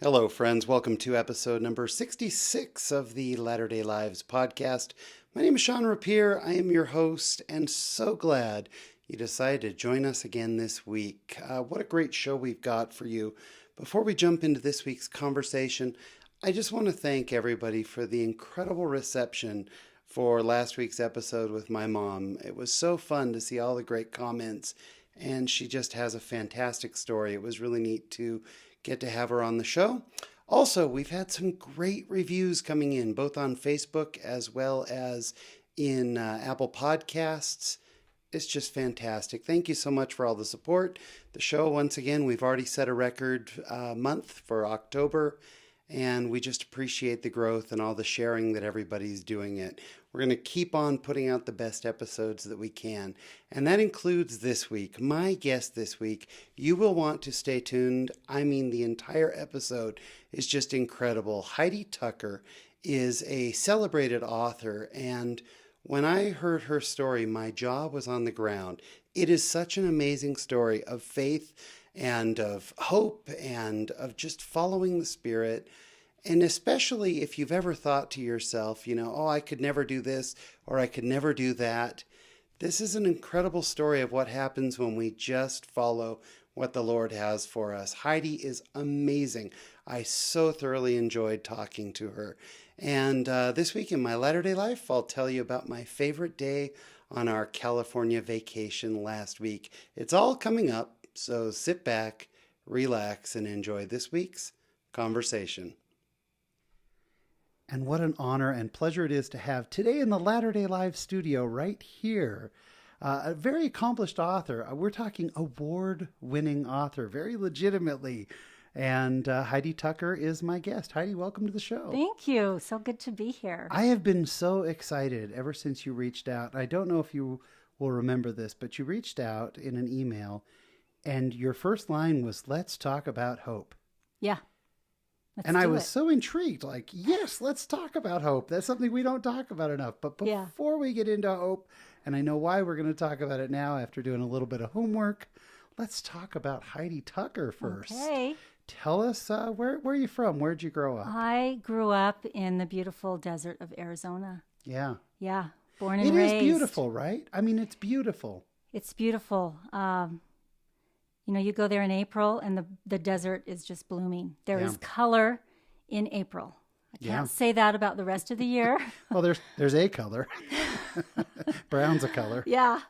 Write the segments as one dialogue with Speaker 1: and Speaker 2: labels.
Speaker 1: Hello, friends. Welcome to episode number 66 of the Latter-day Lives podcast. My name is Sean Rapier. I am your host, and so glad you decided to join us again this week. What a great show we've got for you. Before we jump into this week's conversation, I just want to thank everybody for the incredible reception for last week's episode with my mom. It was so fun to see all the great comments, and she just has a fantastic story. It was really neat to get to have her on the show. Also, we've had some great reviews coming in, both on Facebook as well as in Apple Podcasts. It's just fantastic. Thank you so much for all the support. The show, once again, we've already set a record month for October, and we just appreciate the growth and all the sharing that everybody's doing it. We're going to keep on putting out the best episodes that we can. And that includes this week. My guest this week, you will want to stay tuned. I mean, the entire episode is just incredible. Heidi Tucker is a celebrated author. And when I heard her story, my jaw was on the ground. It is such an amazing story of faith and of hope and of just following the Spirit. And especially if you've ever thought to yourself, oh, I could never do this or I could never do that. This is an incredible story of what happens when we just follow what the Lord has for us. Heidi is amazing. I so thoroughly enjoyed talking to her. And this week in my Latter-day Life, I'll tell you about my favorite day on our California vacation last week. It's all coming up, so sit back, relax, and enjoy this week's conversation. And what an honor and pleasure it is to have today in the Latter-day Live studio right here, a very accomplished author. We're talking award-winning author, very legitimately. And Heidi Tucker is my guest. Heidi, welcome to the show.
Speaker 2: Thank you. So good to be here.
Speaker 1: I have been so excited ever since you reached out. I don't know if you will remember this, but you reached out in an email, and your first line was, "Let's talk about hope."
Speaker 2: Yeah.
Speaker 1: And I was so intrigued, like, yes, let's talk about hope. That's something we don't talk about enough. But before we get into hope, and I know why we're going to talk about it now after doing a little bit of homework, let's talk about Heidi Tucker first.
Speaker 2: Okay.
Speaker 1: Tell us, where are you from? Where'd you grow up?
Speaker 2: I grew up in the beautiful desert of Arizona.
Speaker 1: Yeah.
Speaker 2: Yeah. Born and raised.
Speaker 1: It is beautiful, right? I mean, it's beautiful.
Speaker 2: It's beautiful. You go there in April and the desert is just blooming. There is color in April. I can't say that about the rest of the year.
Speaker 1: Well, there's a color. Brown's a color.
Speaker 2: Yeah.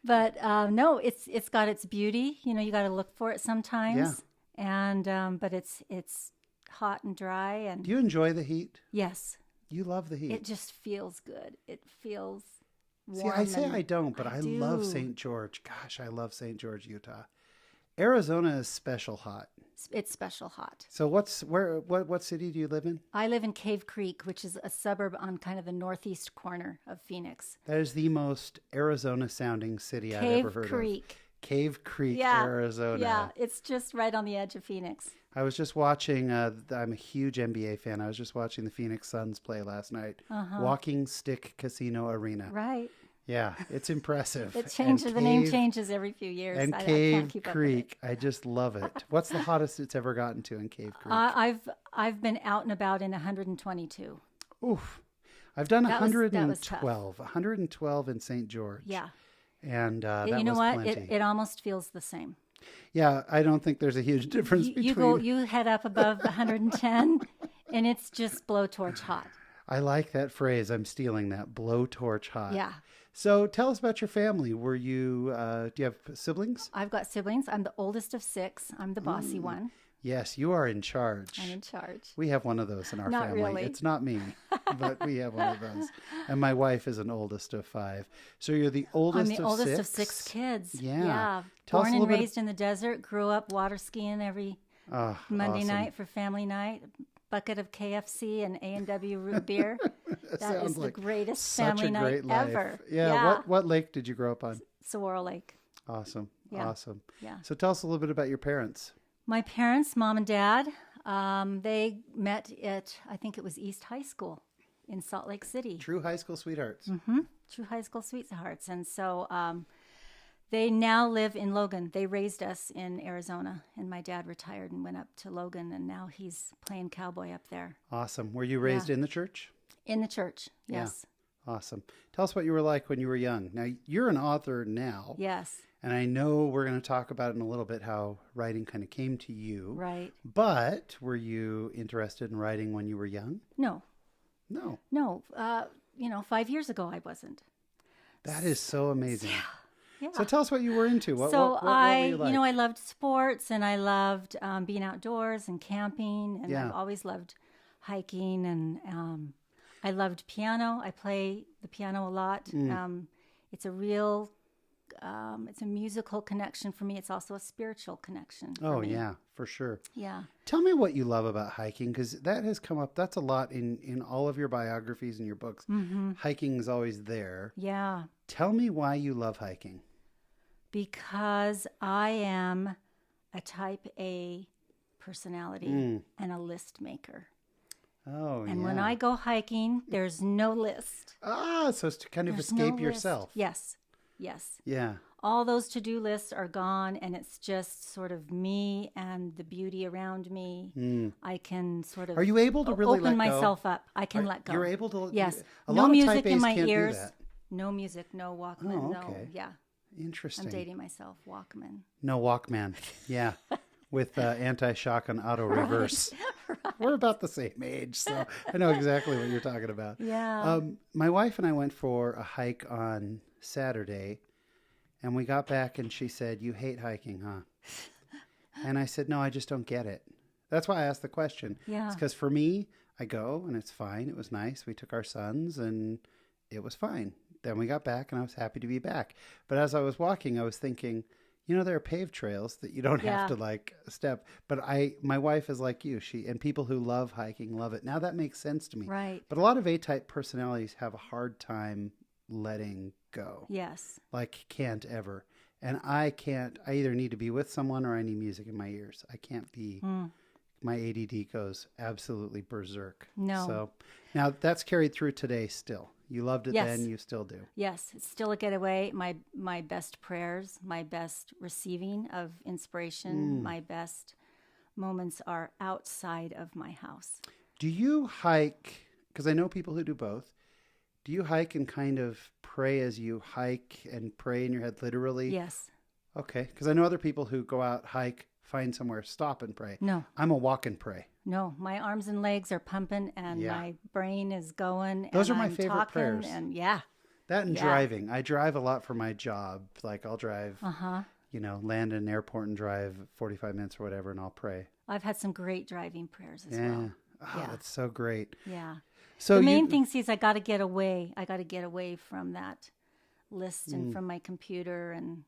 Speaker 2: But no, it's got its beauty. You got to look for it sometimes. Yeah. And but it's hot and dry. And
Speaker 1: do you enjoy the heat?
Speaker 2: Yes.
Speaker 1: You love the heat.
Speaker 2: It just feels good. It feels warm.
Speaker 1: See, I say I don't, but I love St. George. Gosh, I love St. George, Utah. Arizona is special hot.
Speaker 2: It's special hot.
Speaker 1: So what city do you live in?
Speaker 2: I live in Cave Creek, which is a suburb on kind of the northeast corner of Phoenix.
Speaker 1: That is the most Arizona-sounding city I've ever heard of. Cave Creek, Arizona.
Speaker 2: Yeah, it's just right on the edge of Phoenix.
Speaker 1: I was just watching, I'm a huge NBA fan. I was just watching the Phoenix Suns play last night. Walking Stick Casino Arena.
Speaker 2: Right.
Speaker 1: Yeah, it's impressive.
Speaker 2: It changes. The name changes every few years.
Speaker 1: And Cave Creek, I just love it. What's the hottest it's ever gotten to in Cave Creek?
Speaker 2: I've been out and about in 122.
Speaker 1: Oof. I've done 112.
Speaker 2: Was
Speaker 1: 112 in St. George.
Speaker 2: Yeah.
Speaker 1: And that was
Speaker 2: you know what?
Speaker 1: plenty.
Speaker 2: It almost feels the same.
Speaker 1: Yeah, I don't think there's a huge difference between.
Speaker 2: You head up above 110, and it's just blowtorch hot.
Speaker 1: I like that phrase. I'm stealing that. Blowtorch hot.
Speaker 2: Yeah.
Speaker 1: So tell us about your family. Were you, do you have siblings?
Speaker 2: I've got siblings. I'm the oldest of 6. I'm the bossy one.
Speaker 1: Yes, you are in charge.
Speaker 2: I'm in charge.
Speaker 1: We have one of those in our
Speaker 2: Not
Speaker 1: family.
Speaker 2: really.
Speaker 1: It's not me, but we have one of those. And my wife is an oldest of 5. So you're the oldest of 6?
Speaker 2: I'm the oldest of 6 kids.
Speaker 1: Yeah.
Speaker 2: Born and raised in the desert, grew up water skiing every Monday night for family night. Bucket of KFC and A&W root beer. That is the greatest family night ever.
Speaker 1: Yeah. What lake did you grow up on?
Speaker 2: Saguaro Lake.
Speaker 1: Awesome.
Speaker 2: Yeah.
Speaker 1: Awesome.
Speaker 2: Yeah.
Speaker 1: So tell us a little bit about your parents.
Speaker 2: My parents, mom and dad, they met at, I think it was East High School in Salt Lake City.
Speaker 1: True high school sweethearts.
Speaker 2: Mm-hmm. True high school sweethearts. And so They now live in Logan. They raised us in Arizona, and my dad retired and went up to Logan, and now he's playing cowboy up there.
Speaker 1: Awesome. Were you raised in the church?
Speaker 2: In the church, yes.
Speaker 1: Yeah. Awesome. Tell us what you were like when you were young. Now, you're an author now.
Speaker 2: Yes.
Speaker 1: And I know we're going to talk about in a little bit how writing kind of came to you.
Speaker 2: Right.
Speaker 1: But were you interested in writing when you were young?
Speaker 2: No.
Speaker 1: No.
Speaker 2: 5 years ago I wasn't.
Speaker 1: That is so amazing.
Speaker 2: Yeah.
Speaker 1: So tell us what you were into. What were you like?
Speaker 2: I loved sports, and I loved being outdoors and camping, and I've always loved hiking, and I loved piano. I play the piano a lot. It's a real, it's a musical connection for me. It's also a spiritual connection for me.
Speaker 1: Yeah, for sure.
Speaker 2: Yeah.
Speaker 1: Tell me what you love about hiking, because that has come up. That's a lot in all of your biographies and your books. Mm-hmm. Hiking is always there.
Speaker 2: Yeah.
Speaker 1: Tell me why you love hiking.
Speaker 2: Because I am a type A personality and a list maker.
Speaker 1: Oh,
Speaker 2: and when I go hiking, there's no list.
Speaker 1: So it's to kind of escape yourself.
Speaker 2: Yes. Yes.
Speaker 1: Yeah.
Speaker 2: All those to-do lists are gone, and it's just sort of me and the beauty around me. I can sort of...
Speaker 1: Are you able to really
Speaker 2: open myself up? I can let go.
Speaker 1: You're able to...
Speaker 2: Yes.
Speaker 1: No music in my ears.
Speaker 2: No music, no Walkman, no... Yeah.
Speaker 1: Interesting.
Speaker 2: I'm dating myself. Walkman.
Speaker 1: No Walkman. Yeah. With anti-shock and auto reverse. Right. We're about the same age, so I know exactly what you're talking about.
Speaker 2: Yeah.
Speaker 1: My wife and I went for a hike on Saturday, and we got back and she said, "You hate hiking, huh?" And I said, "No, I just don't get it." That's why I asked the question.
Speaker 2: Yeah.
Speaker 1: It's because for me, I go and it's fine. It was nice. We took our sons and it was fine. Then we got back and I was happy to be back. But as I was walking, I was thinking, there are paved trails that you don't have to step. But my wife is like you. And people who love hiking love it. Now that makes sense to me.
Speaker 2: Right.
Speaker 1: But a lot of A-type personalities have a hard time letting go.
Speaker 2: Yes.
Speaker 1: Can't ever. And I can't. I either need to be with someone or I need music in my ears. I can't be. My ADD goes absolutely berserk.
Speaker 2: No.
Speaker 1: So now that's carried through today still. You loved it then, you still do.
Speaker 2: Yes, it's still a getaway. My best prayers, my best receiving of inspiration, my best moments are outside of my house.
Speaker 1: Do you hike, because I know people who do both, do you hike and kind of pray as you hike and pray in your head literally?
Speaker 2: Yes.
Speaker 1: Okay, because I know other people who go out, hike, find somewhere, stop and pray.
Speaker 2: No.
Speaker 1: I'm a walk and pray.
Speaker 2: No, my arms and legs are pumping and my brain is going.
Speaker 1: Those
Speaker 2: and
Speaker 1: are my
Speaker 2: I'm
Speaker 1: favorite prayers.
Speaker 2: And
Speaker 1: that and driving. I drive a lot for my job. I'll drive, land in an airport and drive 45 minutes or whatever, and I'll pray.
Speaker 2: I've had some great driving prayers as well.
Speaker 1: Oh, that's so great.
Speaker 2: Yeah.
Speaker 1: So
Speaker 2: the main thing is I got to get away. I got to get away from that list and from my computer and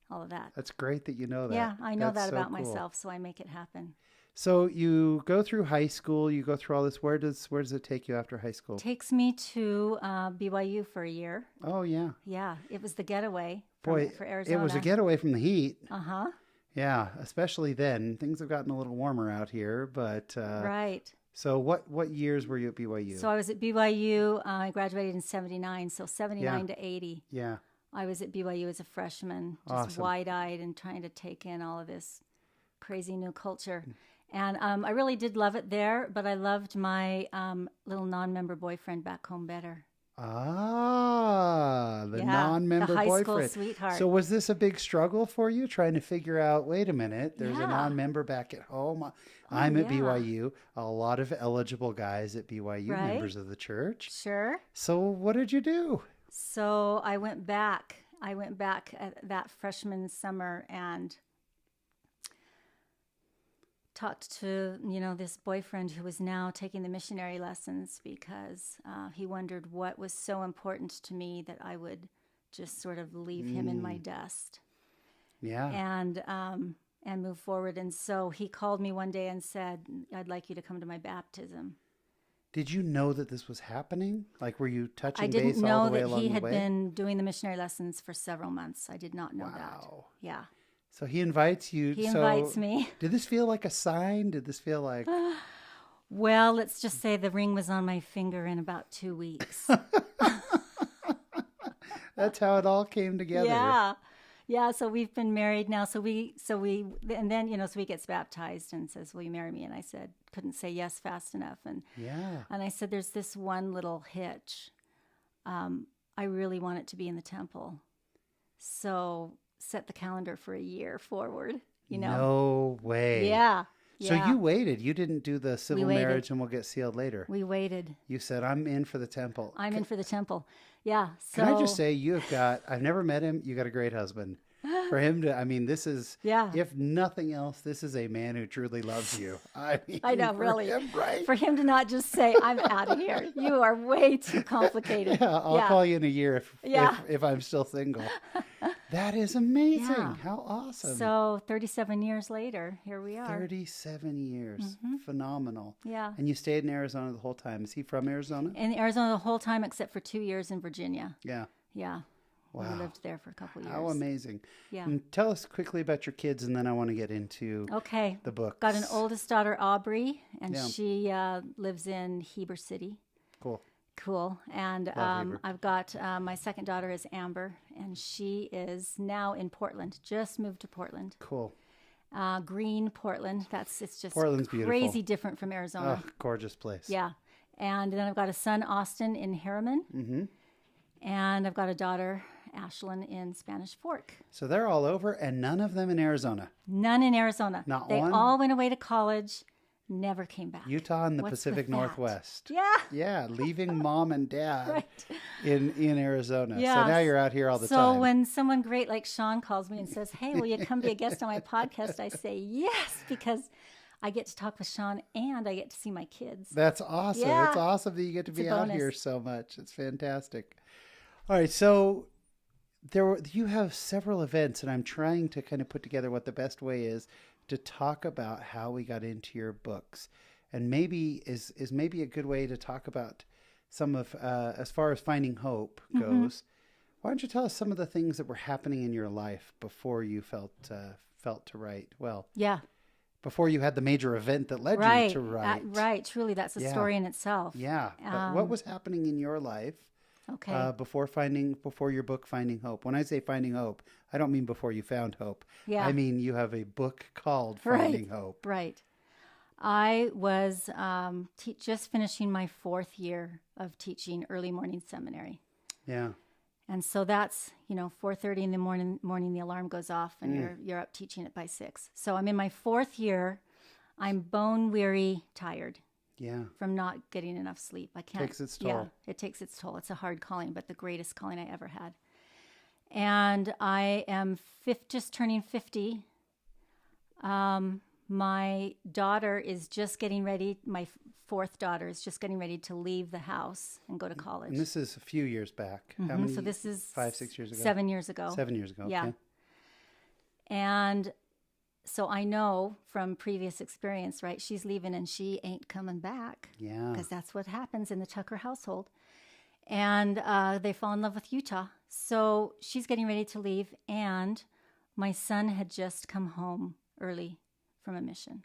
Speaker 2: all of that.
Speaker 1: That's great that you know that.
Speaker 2: Yeah, I know that about myself, so I make it happen.
Speaker 1: So you go through high school, you go through all this. Where does it take you after high school?
Speaker 2: Takes me to BYU for a year.
Speaker 1: Oh, yeah.
Speaker 2: Yeah, it was the getaway for Arizona.
Speaker 1: It was a getaway from the heat.
Speaker 2: Uh-huh.
Speaker 1: Yeah, especially then. Things have gotten a little warmer out here, but...
Speaker 2: right.
Speaker 1: So what years were you at BYU?
Speaker 2: So I was at BYU. I graduated in 79, so 79 to 80.
Speaker 1: Yeah.
Speaker 2: I was at BYU as a freshman, just wide-eyed and trying to take in all of this crazy new culture. And I really did love it there, but I loved my little non-member boyfriend back home better.
Speaker 1: The non-member
Speaker 2: the high
Speaker 1: boyfriend.
Speaker 2: School sweetheart.
Speaker 1: So was this a big struggle for you, trying to figure out, wait a minute, there's a non-member back at home. I'm at BYU. A lot of eligible guys at BYU, members of the church.
Speaker 2: Sure.
Speaker 1: So what did you do?
Speaker 2: So I went back at that freshman summer and talked to, this boyfriend who was now taking the missionary lessons because he wondered what was so important to me that I would just sort of leave him in my dust.
Speaker 1: Yeah.
Speaker 2: And move forward. And so he called me one day and said, "I'd like you to come to my baptism."
Speaker 1: Did you know that this was happening? Were you touching
Speaker 2: I
Speaker 1: base
Speaker 2: didn't
Speaker 1: all
Speaker 2: know
Speaker 1: the way
Speaker 2: that
Speaker 1: along
Speaker 2: he
Speaker 1: the
Speaker 2: had
Speaker 1: way?
Speaker 2: been doing the missionary lessons for several months. I did not know that. Yeah.
Speaker 1: So he invites you.
Speaker 2: He invites me.
Speaker 1: Did this feel like a sign? Did this feel like...
Speaker 2: Well, let's just say the ring was on my finger in about 2 weeks.
Speaker 1: That's how it all came together.
Speaker 2: Yeah. Yeah, so we've been married now. And then, so he gets baptized and says, "Will you marry me?" And I said, couldn't say yes fast enough. And I said, "There's this one little hitch. I really want it to be in the temple. So set the calendar for a year forward,
Speaker 1: No way.
Speaker 2: Yeah.
Speaker 1: So you waited. You didn't do the civil marriage and we'll get sealed later.
Speaker 2: We waited.
Speaker 1: You said, "I'm in for the temple."
Speaker 2: I'm in for the temple. Yeah. So
Speaker 1: can I just say, I've never met him. You got a great husband. For him to, this is, if nothing else, this is a man who truly loves you. I know,
Speaker 2: really.
Speaker 1: Him, right?
Speaker 2: For him to not just say, "I'm out of here. You are way too complicated."
Speaker 1: Yeah, I'll call you in a year if I'm still single. That is amazing. Yeah. How awesome.
Speaker 2: So 37 years later, here we are.
Speaker 1: 37 years. Mm-hmm. Phenomenal.
Speaker 2: Yeah.
Speaker 1: And you stayed in Arizona the whole time. Is he from Arizona?
Speaker 2: In Arizona the whole time except for 2 years in Virginia.
Speaker 1: Yeah.
Speaker 2: Yeah.
Speaker 1: Wow.
Speaker 2: We lived there for a couple of years.
Speaker 1: How amazing.
Speaker 2: Yeah.
Speaker 1: And tell us quickly about your kids, and then I want to get into the books.
Speaker 2: Got an oldest daughter, Aubrey, and she lives in Heber City. Cool. And I've got my second daughter is Amber, and she is now in Portland. Just moved to Portland.
Speaker 1: Cool.
Speaker 2: Green Portland. It's just
Speaker 1: Portland's
Speaker 2: crazy
Speaker 1: beautiful.
Speaker 2: Different from Arizona.
Speaker 1: Oh, gorgeous place.
Speaker 2: Yeah. And then I've got a son, Austin, in Harriman. Mm-hmm. And I've got a daughter, Ashlyn, in Spanish Fork.
Speaker 1: So they're all over, and none of them in Arizona?
Speaker 2: None in Arizona.
Speaker 1: Not
Speaker 2: they
Speaker 1: one?
Speaker 2: They all went away to college, never came back.
Speaker 1: Utah and the Pacific Northwest.
Speaker 2: Yeah.
Speaker 1: Yeah, leaving mom and dad in Arizona.
Speaker 2: Yeah.
Speaker 1: So now you're out here all the time.
Speaker 2: So when someone great like Sean calls me and says, "Hey, will you come be a guest on my podcast?" I say yes, because I get to talk with Sean and I get to see my kids.
Speaker 1: That's awesome.
Speaker 2: Yeah.
Speaker 1: It's awesome that you get to be out here so much. It's fantastic. All right, so you have several events, and I'm trying to kind of put together what the best way is to talk about how we got into your books, and maybe is maybe a good way to talk about some of as far as finding hope goes. Mm-hmm. Why don't you tell us some of the things that were happening in your life before you felt to write? Well, before you had the major event that led you to write.
Speaker 2: Right, truly, that's a story in itself.
Speaker 1: Yeah, but what was happening in your life?
Speaker 2: Okay.
Speaker 1: Before your book, Finding Hope. When I say Finding Hope, I don't mean before you found hope.
Speaker 2: Yeah.
Speaker 1: I mean you have a book called Finding Hope.
Speaker 2: Right. I was just finishing my 4th year of teaching early morning seminary.
Speaker 1: Yeah.
Speaker 2: And so that's 4:30 in the morning the alarm goes off and you're up teaching it by 6. So I'm in my 4th year. I'm bone weary, tired.
Speaker 1: Yeah.
Speaker 2: From not getting enough sleep. I can't.
Speaker 1: Takes its toll.
Speaker 2: Yeah, it takes its toll. It's a hard calling, but the greatest calling I ever had. And I am just turning 50. My daughter is just getting ready. My 4th daughter is just getting ready to leave the house and go to college.
Speaker 1: And this is a few years back.
Speaker 2: Mm-hmm.
Speaker 1: How many?
Speaker 2: So this is
Speaker 1: 5-6 years ago.
Speaker 2: 7 years ago.
Speaker 1: 7 years ago.
Speaker 2: Yeah.
Speaker 1: Okay.
Speaker 2: And so I know from previous experience, right? She's leaving and she ain't coming back.
Speaker 1: Yeah.
Speaker 2: Because that's what happens in the Tucker household. And they fall in love with Utah. So she's getting ready to leave. And my son had just come home early from a mission.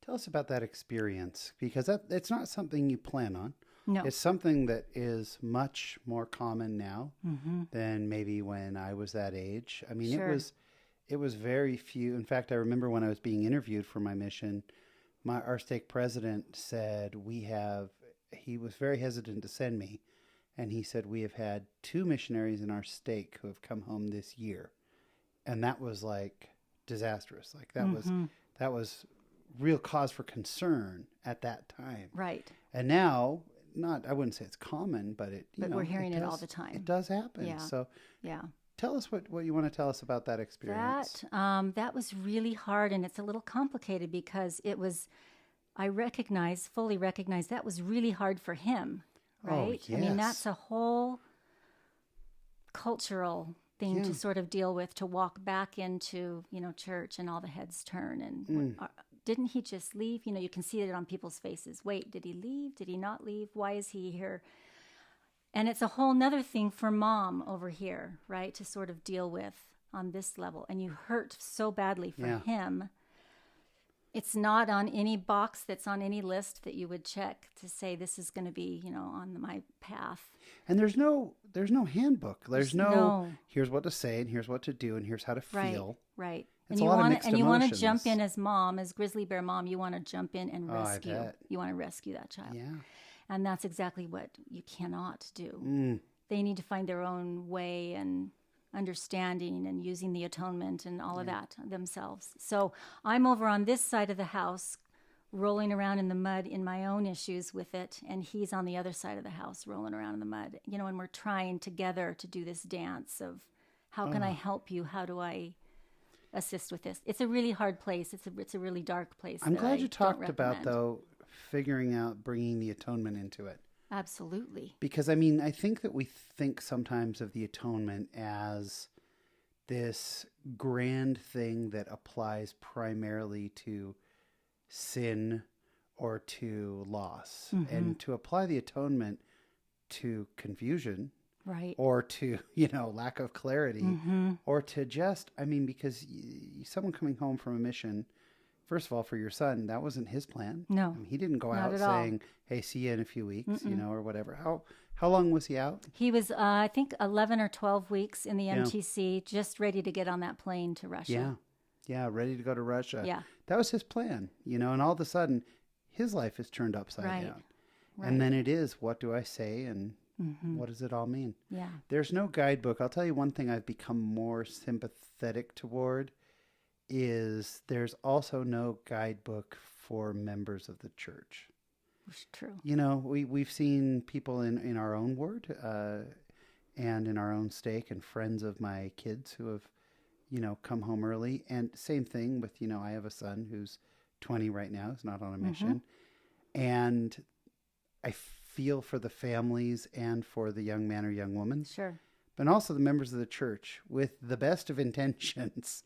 Speaker 1: Tell us about that experience, because it's not something you plan on.
Speaker 2: No.
Speaker 1: It's something that is much more common now than maybe when I was that age. I mean, it was very few. In fact, I remember when I was being interviewed for my mission, our stake president said he was very hesitant to send me. And he said, "We have had 2 missionaries in our stake who have come home this year." And that was like disastrous. Like that was real cause for concern at that time.
Speaker 2: Right.
Speaker 1: And now, I wouldn't say it's common, but
Speaker 2: we're hearing it all the time.
Speaker 1: It does happen.
Speaker 2: Yeah.
Speaker 1: So
Speaker 2: yeah.
Speaker 1: Tell us what you want to tell us about that experience.
Speaker 2: That was really hard, and it's a little complicated because I fully recognize that was really hard for him, right?
Speaker 1: Oh, yes.
Speaker 2: I mean, that's a whole cultural thing to sort of deal with, to walk back into, church and all the heads turn. And didn't he just leave? You can see it on people's faces. Wait, did he leave? Did he not leave? Why is he here? And it's a whole nother thing for mom over here, right, to sort of deal with on this level. And you hurt so badly for him. It's not on any box that's on any list that you would check to say this is going to be, on my path.
Speaker 1: And there's no handbook. There's no here's what to say and here's what to do and here's how to feel.
Speaker 2: Right.
Speaker 1: It's a lot of mixed emotions.
Speaker 2: And you want to jump in as mom, as grizzly bear mom, you want to jump in and rescue.
Speaker 1: I bet.
Speaker 2: You want to rescue that child.
Speaker 1: Yeah.
Speaker 2: And that's exactly what you cannot do. They need to find their own way and understanding and using the atonement and all of that themselves. So I'm over on this side of the house rolling around in the mud in my own issues with it, and he's on the other side of the house rolling around in the mud, and we're trying together to do this dance of how can I help you? How do I assist with this? It's a really hard place. It's a really dark place.
Speaker 1: I'm glad you talked about, though, figuring out bringing the atonement into it.
Speaker 2: Absolutely.
Speaker 1: Because, I think that we think sometimes of the atonement as this grand thing that applies primarily to sin or to loss. And to apply the atonement to confusion, right, or to, lack of clarity, or to just, because someone coming home from a mission, first of all, for your son, that wasn't his plan.
Speaker 2: No.
Speaker 1: He didn't go out saying, hey, see you in a few weeks, or whatever. How long was he out? He was,
Speaker 2: I think, 11 or 12 weeks in the MTC, just ready to get on that plane to Russia.
Speaker 1: Yeah, ready to go to Russia.
Speaker 2: Yeah.
Speaker 1: That was his plan, and all of a sudden, his life is turned upside down. Right. And then it is, what do I say, and what does it all mean?
Speaker 2: Yeah.
Speaker 1: There's no guidebook. I'll tell you one thing I've become more sympathetic toward is there's also no guidebook for members of the church.
Speaker 2: It's true.
Speaker 1: We've seen people in our own ward and in our own stake, and friends of my kids who have, come home early. And same thing with, I have a son who's 20 right now, who's not on a mission. And I feel for the families and for the young man or young woman.
Speaker 2: Sure.
Speaker 1: But also the members of the church with the best of intentions.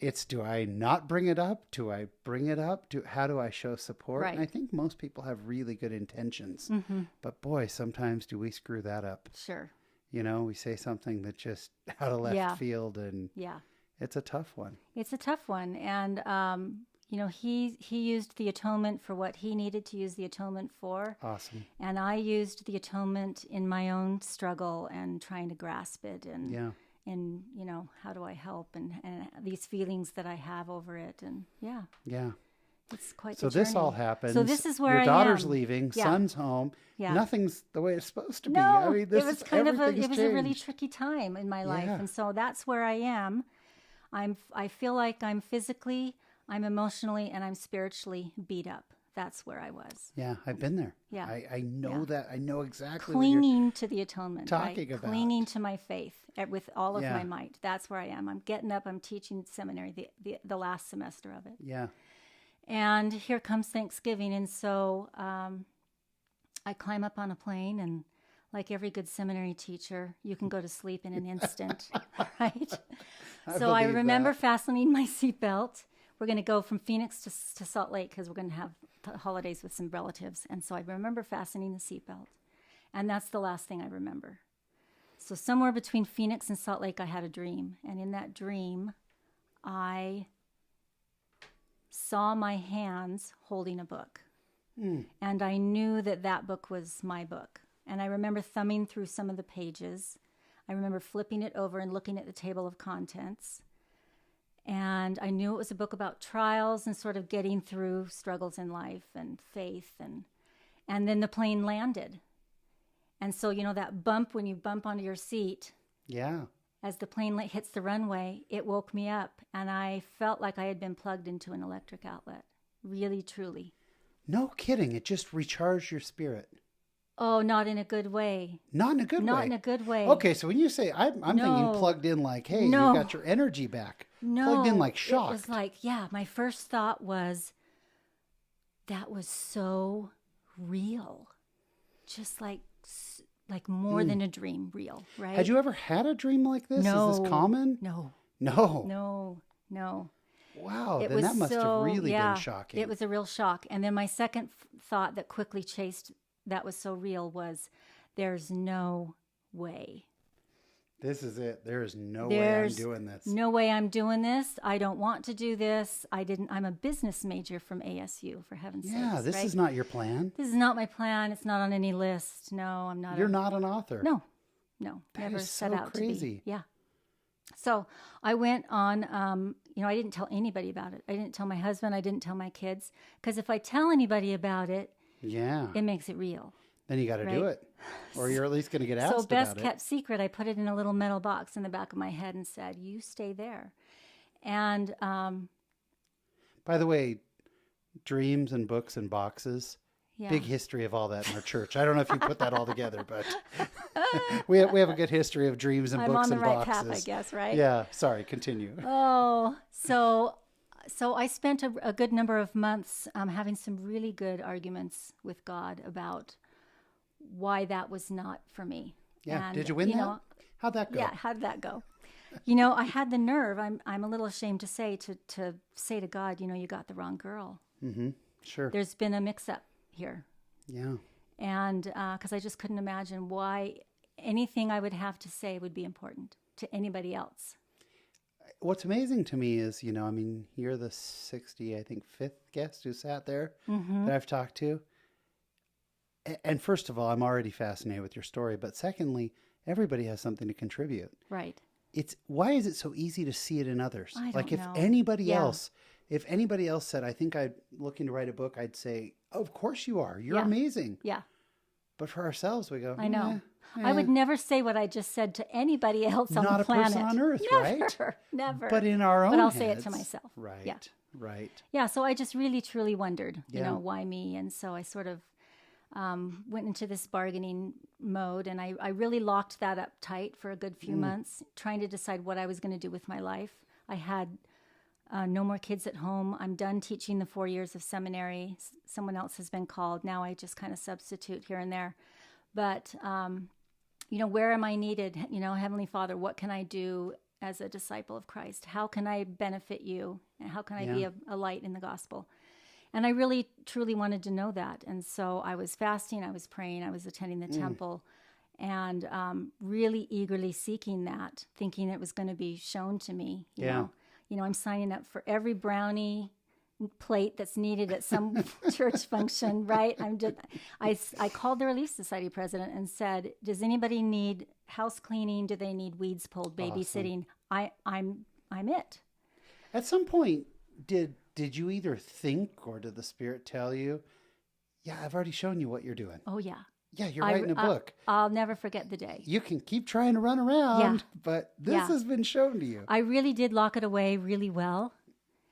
Speaker 1: It's, do I not bring it up? Do I bring it up? How do I show support?
Speaker 2: Right.
Speaker 1: And I think most people have really good intentions. But boy, sometimes do we screw that up.
Speaker 2: Sure.
Speaker 1: We say something that just out of left field, and it's a tough one.
Speaker 2: It's a tough one. And, he used the atonement for what he needed to use the atonement for.
Speaker 1: Awesome.
Speaker 2: And I used the atonement in my own struggle and trying to grasp it. And how do I help, and these feelings that I have over it, and it's quite the journey.
Speaker 1: This all happens.
Speaker 2: So this is where
Speaker 1: your daughter's
Speaker 2: am.
Speaker 1: leaving, son's home, nothing's the way it's supposed to be.
Speaker 2: No,
Speaker 1: it was
Speaker 2: a really tricky time in my life, and so that's where I am. I feel like I'm physically, I'm emotionally, and I'm spiritually beat up. That's where I was.
Speaker 1: Yeah, I've been there.
Speaker 2: Yeah.
Speaker 1: I know that. I know exactly
Speaker 2: clinging to the atonement.
Speaker 1: Talking about.
Speaker 2: Clinging to my faith with all of my might. That's where I am. I'm getting up. I'm teaching seminary, the last semester of it.
Speaker 1: Yeah.
Speaker 2: And here comes Thanksgiving. And so I climb up on a plane, and like every good seminary teacher, you can go to sleep in an instant, right? So I remember fastening my seatbelt. We're going to go from Phoenix to Salt Lake because we're going to have holidays with some relatives. And so I remember fastening the seatbelt. And that's the last thing I remember. So somewhere between Phoenix and Salt Lake, I had a dream. And in that dream, I saw my hands holding a book. And I knew that book was my book. And I remember thumbing through some of the pages. I remember flipping it over and looking at the table of contents. And I knew it was a book about trials and sort of getting through struggles in life and faith. And then the plane landed. And so, that bump when you bump onto your seat.
Speaker 1: Yeah.
Speaker 2: As the plane hits the runway, it woke me up. And I felt like I had been plugged into an electric outlet. Really, truly.
Speaker 1: No kidding. It just recharged your spirit.
Speaker 2: Oh, not in a good way.
Speaker 1: Not in a good way?
Speaker 2: Not in a good way.
Speaker 1: Okay, so when you say, I'm thinking plugged in like, hey, you got your energy back.
Speaker 2: No.
Speaker 1: Plugged in like shocked.
Speaker 2: It was like, my first thought was, that was so real. Just like more than a dream real, right?
Speaker 1: Had you ever had a dream like this?
Speaker 2: No.
Speaker 1: Is this common?
Speaker 2: No.
Speaker 1: Wow, then that must have really been shocking.
Speaker 2: It was a real shock. And then my second thought that quickly chased that was so real was, there's no way.
Speaker 1: This is it. There is no way I'm doing this.
Speaker 2: No way I'm doing this. I don't want to do this. I'm a business major from ASU, for heaven's sake.
Speaker 1: Yeah, this is not your plan.
Speaker 2: This is not my plan. It's not on any list. No, I'm not.
Speaker 1: You're not an author.
Speaker 2: No,
Speaker 1: that
Speaker 2: never
Speaker 1: is
Speaker 2: set
Speaker 1: so
Speaker 2: out
Speaker 1: crazy.
Speaker 2: to be. Yeah. So I went on, I didn't tell anybody about it. I didn't tell my husband. I didn't tell my kids. Because if I tell anybody about it, it makes it real.
Speaker 1: Then you got to do it. Or you're at least going to get asked about it.
Speaker 2: So best kept secret, I put it in a little metal box in the back of my head and said, you stay there. And
Speaker 1: by the way, dreams and books and boxes, big history of all that in our church. I don't know if you put that all together, but we have a good history of dreams and books and boxes. I'm on the right path, I guess, right? Yeah. Sorry, continue.
Speaker 2: Oh, so I spent a good number of months having some really good arguments with God about why that was not for me.
Speaker 1: Yeah. And, did you win that? How'd that go?
Speaker 2: Yeah. How did that go? I had the nerve. I'm a little ashamed to say to God, you got the wrong girl.
Speaker 1: Mm-hmm. Sure.
Speaker 2: There's been a mix-up here.
Speaker 1: Yeah.
Speaker 2: And because I just couldn't imagine why anything I would have to say would be important to anybody else.
Speaker 1: What's amazing to me is, you're the 5th guest who sat there that I've talked to. And first of all, I'm already fascinated with your story. But secondly, everybody has something to contribute.
Speaker 2: Right.
Speaker 1: Why is it so easy to see it in others?
Speaker 2: I don't know.
Speaker 1: If anybody else said, I think I'm looking to write a book, I'd say, oh, of course you are. You're amazing.
Speaker 2: Yeah.
Speaker 1: But for ourselves, we go,
Speaker 2: I know. I would never say what I just said to anybody else on the planet.
Speaker 1: Not a person on earth, right?
Speaker 2: Never.
Speaker 1: But in our own
Speaker 2: But I'll
Speaker 1: heads,
Speaker 2: say it to myself.
Speaker 1: Right.
Speaker 2: Yeah.
Speaker 1: Right.
Speaker 2: Yeah. So I just really, truly wondered, why me? And so I sort of went into this bargaining mode, and I really locked that up tight for a good few months, trying to decide what I was going to do with my life. I had no more kids at home. I'm done teaching the 4 years of seminary. Someone else has been called. Now I just kind of substitute here and there. But, where am I needed? Heavenly Father, what can I do as a disciple of Christ? How can I benefit you? And how can I be a light in the gospel? And I really, truly wanted to know that. And so I was fasting, I was praying, I was attending the temple, and really eagerly seeking that, thinking it was going to be shown to me. You know, I'm signing up for every brownie plate that's needed at some church function, right? I called the Relief Society president and said, does anybody need house cleaning? Do they need weeds pulled, babysitting? Awesome. I'm it.
Speaker 1: At some point, did you either think, or did the Spirit tell you, I've already shown you what you're doing?
Speaker 2: Oh, yeah.
Speaker 1: Yeah, you're writing a book.
Speaker 2: I'll never forget the day.
Speaker 1: You can keep trying to run around, but this has been shown to you.
Speaker 2: I really did lock it away really well.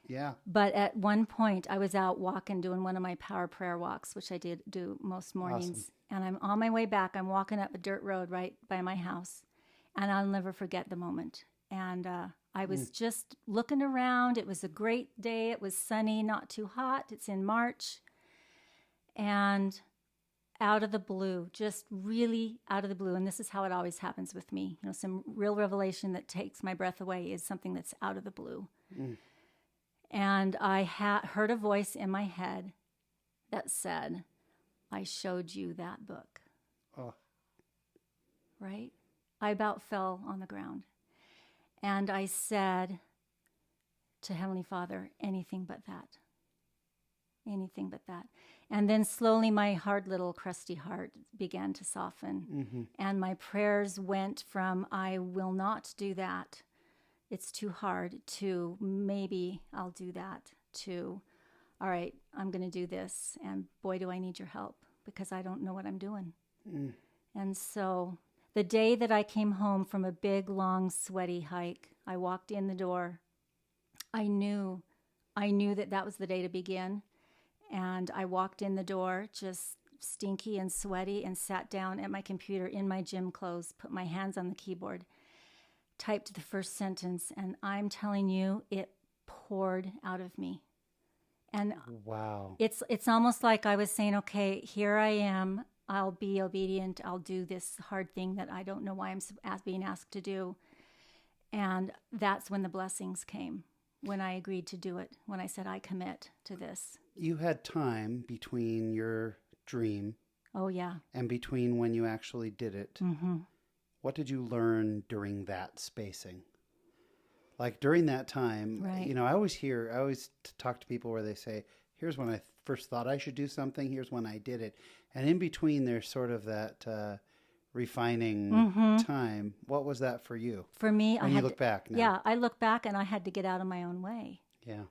Speaker 1: Yeah.
Speaker 2: But at one point, I was out walking, doing one of my power prayer walks, which I did do most mornings. Awesome. And I'm on my way back. I'm walking up a dirt road right by my house. And I'll never forget the moment. And I was just looking around. It was a great day. It was sunny, not too hot. It's in March. And out of the blue, just really out of the blue, and this is how it always happens with me, some real revelation that takes my breath away is something that's out of the blue. And I heard a voice in my head that said, I showed you that book. Oh. Right? I about fell on the ground. And I said to Heavenly Father, anything but that. Anything but that. And then slowly my hard little crusty heart began to soften. And my prayers went from, I will not do that, it's too hard, to maybe I'll do that, to, all right, I'm going to do this. And boy, do I need your help, because I don't know what I'm doing. And so the day that I came home from a big, long, sweaty hike, I walked in the door. I knew that was the day to begin. And I walked in the door just stinky and sweaty and sat down at my computer in my gym clothes, put my hands on the keyboard, typed the first sentence, and I'm telling you, it poured out of me. And
Speaker 1: wow.
Speaker 2: It's almost like I was saying, okay, here I am. I'll be obedient. I'll do this hard thing that I don't know why I'm being asked to do. And that's when the blessings came, when I agreed to do it, when I said, I commit to this.
Speaker 1: You had time between your dream.
Speaker 2: Oh, yeah.
Speaker 1: And between when you actually did it. what did you learn during that spacing? Like during that time,
Speaker 2: right.
Speaker 1: I always talk to people where they say, here's when I first thought I should do something. Here's when I did it. And in between, there's sort of that refining time. What was that for you?
Speaker 2: For me,
Speaker 1: when you look back now?
Speaker 2: Yeah, I look back and I had to get out of my own way.
Speaker 1: Yeah.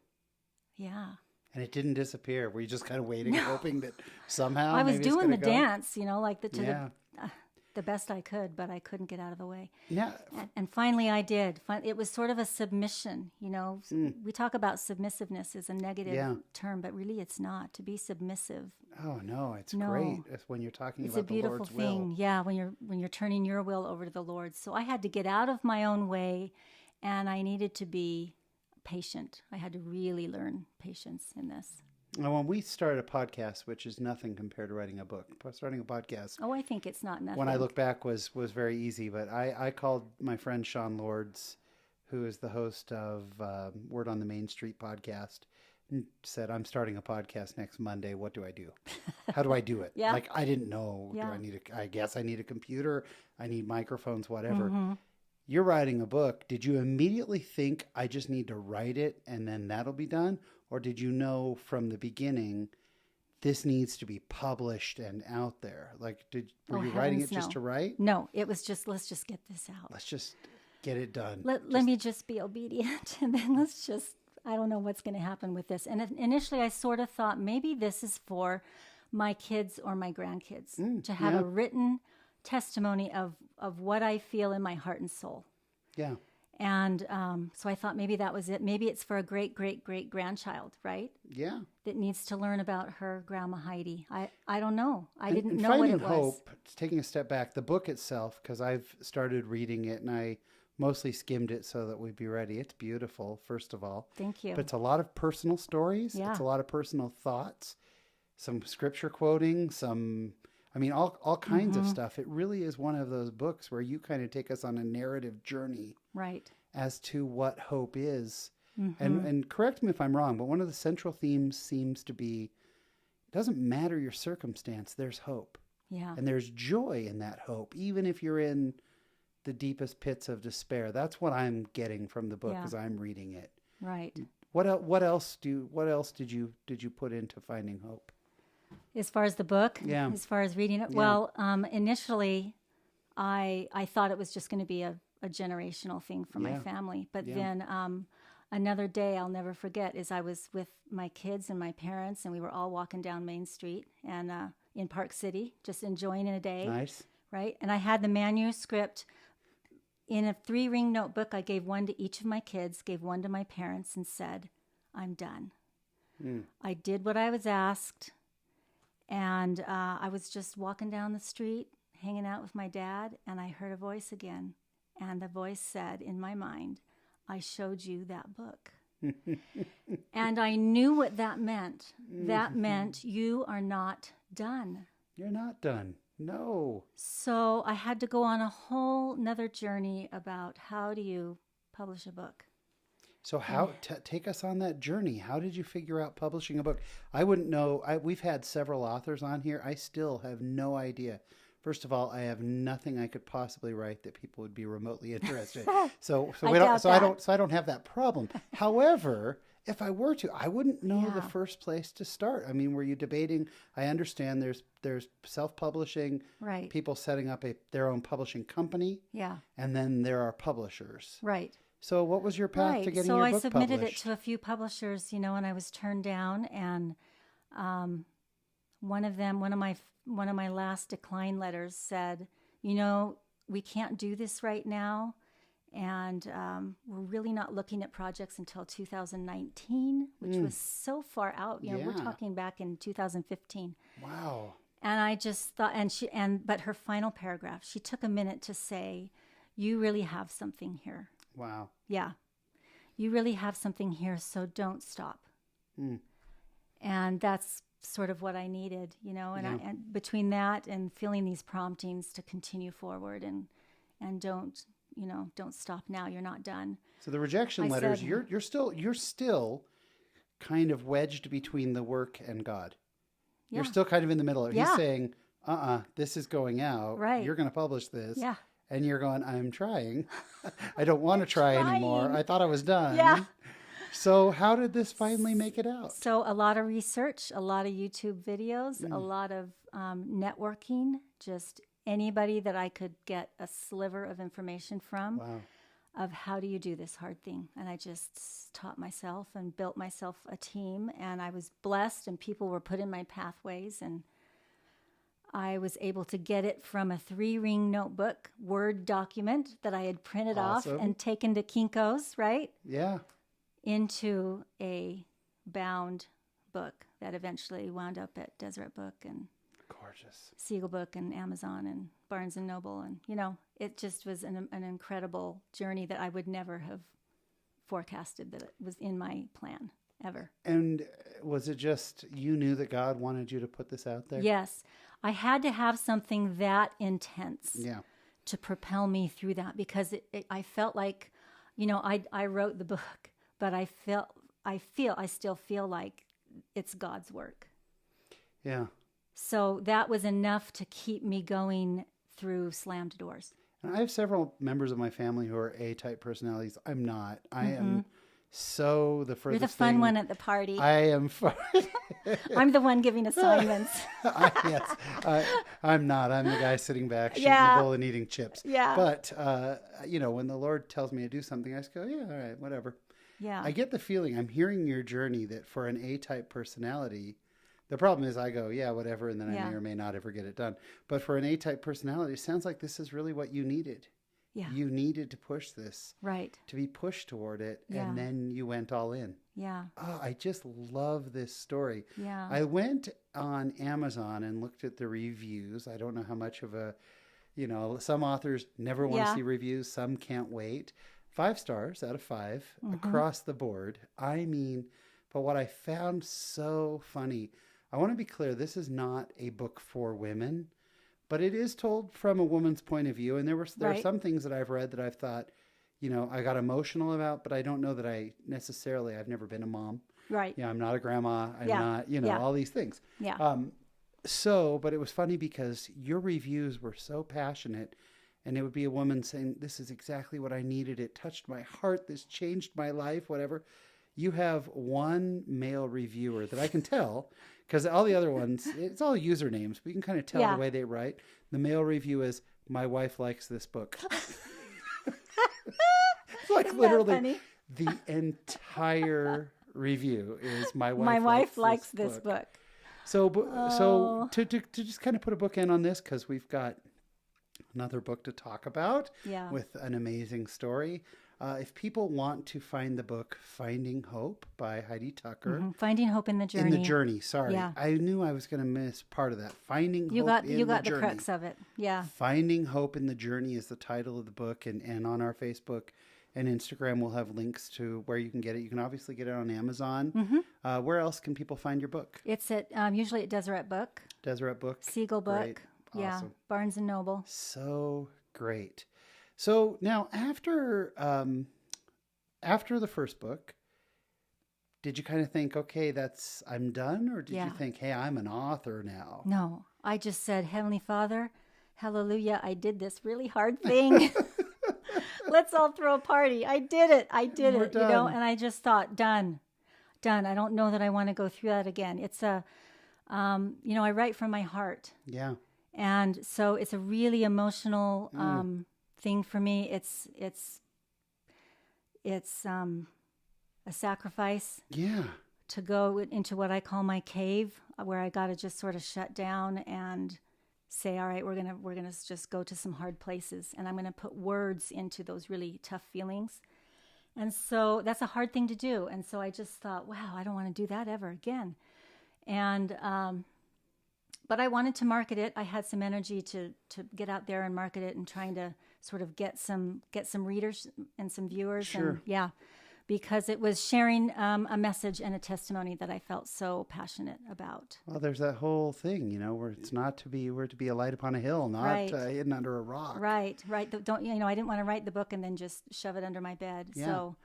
Speaker 2: Yeah.
Speaker 1: And it didn't disappear. Were you just kind of waiting, hoping that somehow
Speaker 2: I was doing the
Speaker 1: go?
Speaker 2: dance, like the best I could, but I couldn't get out of the way.
Speaker 1: Yeah.
Speaker 2: And finally I did. It was sort of a submission, We talk about submissiveness as a negative term, but really it's not. To be submissive.
Speaker 1: Oh, no, it's great. It's when you're talking about the Lord's will.
Speaker 2: It's a beautiful thing. Yeah, when you're turning your will over to the Lord. So I had to get out of my own way, and I needed to be patient. I had to really learn patience in this.
Speaker 1: Well, when we started a podcast, which is nothing compared to writing a book, starting a podcast.
Speaker 2: Oh, I think it's not nothing.
Speaker 1: When I look back was very easy, but I called my friend Sean Lords, who is the host of Word on the Main Street podcast, and said, I'm starting a podcast next Monday. What do I do? How do I do it?
Speaker 2: Yeah.
Speaker 1: Like, I didn't know.
Speaker 2: Yeah.
Speaker 1: I guess I need a computer. I need microphones, whatever. You're writing a book. Did you immediately think, I just need to write it and then that'll be done? Or did you know from the beginning, this needs to be published and out there? Like, were you writing it just to write?
Speaker 2: No, it was just, let's just get this out.
Speaker 1: Let's just get it done.
Speaker 2: Let me just be obedient. And then I don't know what's going to happen with this. And initially I sort of thought maybe this is for my kids or my grandkids to have a written testimony of what I feel in my heart and soul.
Speaker 1: Yeah.
Speaker 2: And so I thought maybe that was it. Maybe it's for a great-great-great-grandchild, right?
Speaker 1: Yeah.
Speaker 2: That needs to learn about her grandma Heidi. I don't know. I didn't know
Speaker 1: what
Speaker 2: it was.
Speaker 1: Finding Hope, taking a step back, the book itself, because I've started reading it and I mostly skimmed it so that we'd be ready. It's beautiful, first of all.
Speaker 2: Thank you.
Speaker 1: But it's a lot of personal stories.
Speaker 2: Yeah.
Speaker 1: It's a lot of personal thoughts, some scripture quoting, all kinds of stuff. It really is one of those books where you kind of take us on a narrative journey.
Speaker 2: Right.
Speaker 1: As to what hope is. And correct me if I'm wrong, but one of the central themes seems to be, it doesn't matter your circumstance, there's hope.
Speaker 2: Yeah.
Speaker 1: And there's joy in that hope, even if you're in the deepest pits of despair. That's what I'm getting from the book as I'm reading it.
Speaker 2: Right.
Speaker 1: What else did you put into Finding Hope?
Speaker 2: As far as the book?
Speaker 1: Yeah.
Speaker 2: As far as reading it? Yeah. Well, initially I thought it was just going to be a generational thing for my family. But then another day I'll never forget is I was with my kids and my parents, and we were all walking down Main Street and in Park City, just enjoying a day.
Speaker 1: Nice. Right?
Speaker 2: And I had the manuscript in a 3-ring notebook. I gave one to each of my kids, gave one to my parents, and said, I'm done. I did what I was asked, and I was just walking down the street, hanging out with my dad, and I heard a voice again. And the voice said in my mind, I showed you that book. And I knew what that meant. That meant you are not done.
Speaker 1: You're not done. No.
Speaker 2: So I had to go on a whole nother journey about how do you publish a book.
Speaker 1: So take us on that journey. How did you figure out publishing a book? I wouldn't know. We've had several authors on here. I still have no idea. First of all, I have nothing I could possibly write that people would be remotely interested. So I don't have that problem. However, if I were to, I wouldn't know the first place to start. I mean, were you debating? I understand there's self-publishing,
Speaker 2: right?
Speaker 1: People setting up their own publishing company, and then there are publishers,
Speaker 2: right?
Speaker 1: So what was your path to getting your book published?
Speaker 2: So I submitted it to a few publishers, and I was turned down, and one of my last decline letters said, we can't do this right now, and we're really not looking at projects until 2019, which was so far out. We're talking back in 2015.
Speaker 1: Wow.
Speaker 2: And I just thought, but her final paragraph, she took a minute to say, you really have something here.
Speaker 1: Wow.
Speaker 2: Yeah. You really have something here, so don't stop. And that's sort of what I needed, and between that and feeling these promptings to continue forward and don't stop now. You're not done.
Speaker 1: So the rejection letters, you're still kind of wedged between the work and God. Yeah. You're still kind of in the middle. He's saying, this is going out.
Speaker 2: Right.
Speaker 1: You're going to publish this.
Speaker 2: Yeah.
Speaker 1: And you're going, I'm trying. I don't want to try anymore. I thought I was done.
Speaker 2: Yeah.
Speaker 1: So how did this finally make it out?
Speaker 2: So a lot of research, a lot of YouTube videos, a lot of networking, just anybody that I could get a sliver of information from of how do you do this hard thing. And I just taught myself and built myself a team, and I was blessed, and people were put in my pathways, and I was able to get it from a 3-ring notebook Word document that I had printed off and taken to Kinko's, right?
Speaker 1: Yeah.
Speaker 2: Into a bound book that eventually wound up at Deseret Book and
Speaker 1: gorgeous
Speaker 2: Siegel Book and Amazon and Barnes and Noble, and it just was an incredible journey that I would never have forecasted that it was in my plan ever.
Speaker 1: And was it just you knew that God wanted you to put this out there?
Speaker 2: Yes, I had to have something that intense
Speaker 1: to
Speaker 2: propel me through that, because I felt like, I wrote the book, but I still feel like it's God's work.
Speaker 1: Yeah.
Speaker 2: So that was enough to keep me going through slammed doors.
Speaker 1: And I have several members of my family who are A-type personalities. I'm not. I am so the furthest.
Speaker 2: You're the fun one at the party.
Speaker 1: I am fun.
Speaker 2: I'm the one giving assignments.
Speaker 1: Yes. I'm not. I'm the guy sitting back, shooting the bowl and eating chips.
Speaker 2: Yeah.
Speaker 1: But, when the Lord tells me to do something, I just go, yeah, all right, whatever.
Speaker 2: Yeah.
Speaker 1: I get the feeling, I'm hearing your journey, that for an A-type personality, the problem is I go, yeah, whatever, and then I may or may not ever get it done. But for an A-type personality, it sounds like this is really what you needed.
Speaker 2: Yeah.
Speaker 1: You needed to push this.
Speaker 2: Right.
Speaker 1: To be pushed toward it, and then you went all in. Yeah. Oh, I just love this story.
Speaker 2: Yeah.
Speaker 1: I went on Amazon and looked at the reviews. I don't know how much of a, some authors never want to see reviews. Some can't wait. 5 stars out of 5 across the board. I mean, but what I found so funny, I want to be clear, this is not a book for women, but it is told from a woman's point of view. And there are some things that I've read that I've thought, I got emotional about, but I don't know that I've never been a mom.
Speaker 2: Right.
Speaker 1: Yeah, I'm not a grandma. I'm not, all these things.
Speaker 2: Yeah.
Speaker 1: But it was funny because your reviews were so passionate. And it would be a woman saying, this is exactly what I needed. It touched my heart. This changed my life, whatever. You have one male reviewer that I can tell, because all the other ones, it's all usernames. We can kind of tell the way they write. The male review is, my wife likes this book. It's like literally the entire review is, my wife likes this book. So to just kind of put a bookend on this, because we've got another book to talk about with an amazing story. If people want to find the book Finding Hope by Heidi Tucker.
Speaker 2: Finding Hope in the Journey.
Speaker 1: In the Journey, sorry. Yeah. I knew I was going to miss part of that. Finding Hope in the Journey. You got the crux
Speaker 2: of it. Yeah.
Speaker 1: Finding Hope in the Journey is the title of the book. And on our Facebook and Instagram, we'll have links to where you can get it. You can obviously get it on Amazon. Where else can people find your book?
Speaker 2: It's at usually at Deseret Book.
Speaker 1: Deseret Book.
Speaker 2: Siegel Book.
Speaker 1: Great. Awesome.
Speaker 2: Yeah, Barnes and Noble.
Speaker 1: So great. So now after the first book, did you kind of think, okay, I'm done? Or did you think, hey, I'm an author now?
Speaker 2: No, I just said, Heavenly Father, hallelujah, I did this really hard thing. Let's all throw a party. I did it. Done. And I just thought, done. I don't know that I want to go through that again. It's I write from my heart. Yeah. And so it's a really emotional thing for me. It's a sacrifice. Yeah. To go into what I call my cave, where I got to just sort of shut down and say, all right, we're gonna just go to some hard places, and I'm gonna put words into those really tough feelings. And so that's a hard thing to do. And so I just thought, wow, I don't want to do that ever again. And but I wanted to market it. I had some energy to get out there and market it, and trying to sort of get some readers and some viewers.
Speaker 1: Sure.
Speaker 2: And because it was sharing a message and a testimony that I felt so passionate about.
Speaker 1: Well, there's that whole thing, where we're to be a light upon a hill, not hidden under a rock.
Speaker 2: Right. I didn't want to write the book and then just shove it under my bed. Yeah. So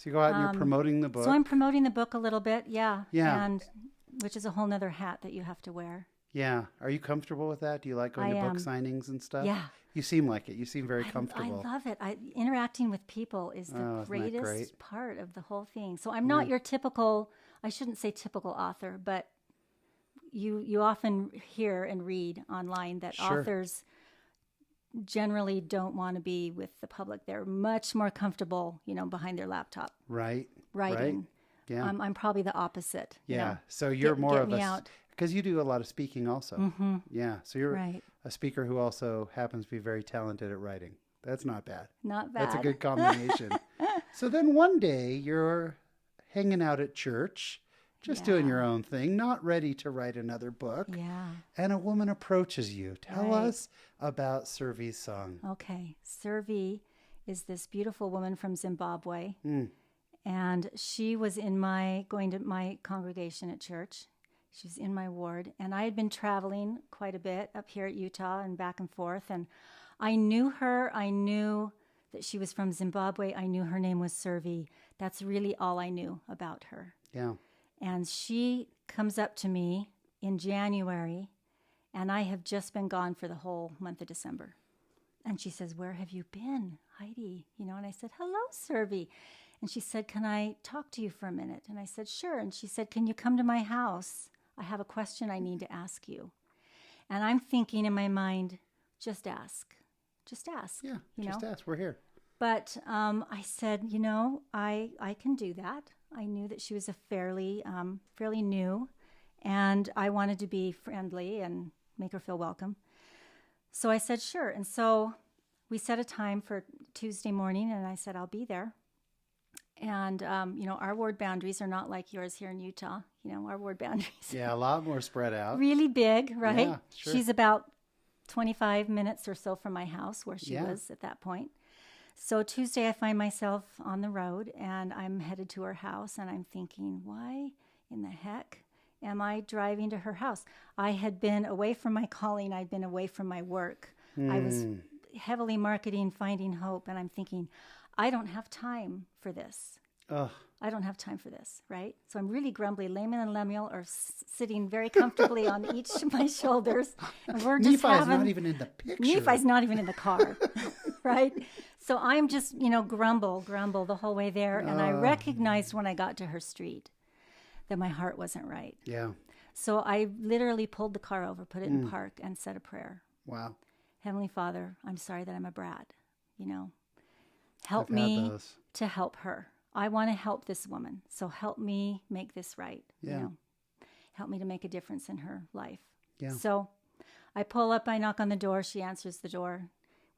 Speaker 1: you go out and you're promoting the book.
Speaker 2: So I'm promoting the book a little bit, and which is a whole nother hat that you have to wear.
Speaker 1: Yeah. Are you comfortable with that? Do you like going to book signings and stuff?
Speaker 2: Yeah.
Speaker 1: You seem like it. You seem very comfortable.
Speaker 2: I love it. Interacting with people is the greatest part of the whole thing. So I'm not your typical, I shouldn't say typical author, but you often hear and read online that authors generally don't want to be with the public. They're much more comfortable, behind their laptop.
Speaker 1: Right.
Speaker 2: Writing.
Speaker 1: Yeah.
Speaker 2: I'm probably the opposite.
Speaker 1: Yeah. So you're more of a, because you do a lot of speaking also.
Speaker 2: Mm-hmm.
Speaker 1: Yeah. So you're a speaker who also happens to be very talented at writing. That's not bad.
Speaker 2: Not bad.
Speaker 1: That's a good combination. So then one day you're hanging out at church, just doing your own thing, not ready to write another book.
Speaker 2: Yeah.
Speaker 1: And a woman approaches you. Tell us about Servie's song.
Speaker 2: Okay. Servie is this beautiful woman from Zimbabwe. And she was going to my congregation at church. She was in my ward. And I had been traveling quite a bit up here at Utah and back and forth. And I knew her. I knew that she was from Zimbabwe. I knew her name was Servie. That's really all I knew about her.
Speaker 1: Yeah.
Speaker 2: And she comes up to me in January, and I have just been gone for the whole month of December. And she says, "Where have you been, Heidi?" And I said, "Hello, Servie." And she said, "Can I talk to you for a minute?" And I said, "Sure." And she said, "Can you come to my house? I have a question I need to ask you." And I'm thinking in my mind, just ask. Just ask.
Speaker 1: Yeah, just ask. We're here.
Speaker 2: But I said, I can do that. I knew that she was a fairly new, and I wanted to be friendly and make her feel welcome. So I said, sure. And so we set a time for Tuesday morning, and I said, I'll be there. And, our ward boundaries are not like yours here in Utah. Our ward boundaries.
Speaker 1: Yeah, a lot more spread out.
Speaker 2: Really big, right?
Speaker 1: Yeah, sure.
Speaker 2: She's about 25 minutes or so from my house where she was at that point. So Tuesday I find myself on the road, and I'm headed to her house, and I'm thinking, why in the heck am I driving to her house? I had been away from my calling. I'd been away from my work. I was heavily marketing, finding hope, and I'm thinking, I don't have time for this. I don't have time for this, right? So I'm really grumbly. Laman and Lemuel are sitting very comfortably on each of my shoulders. And we're just
Speaker 1: Nephi's not even in the picture.
Speaker 2: Nephi's not even in the car, right? So I'm just, grumble the whole way there. And I recognized when I got to her street that my heart wasn't right.
Speaker 1: Yeah.
Speaker 2: So I literally pulled the car over, put it in park, and said a prayer.
Speaker 1: Wow.
Speaker 2: Heavenly Father, I'm sorry that I'm a brat, Help me to help her. I want to help this woman, so help me make this right. Help me to make a difference in her life. Yeah. So I pull up, I knock on the door. She answers the door.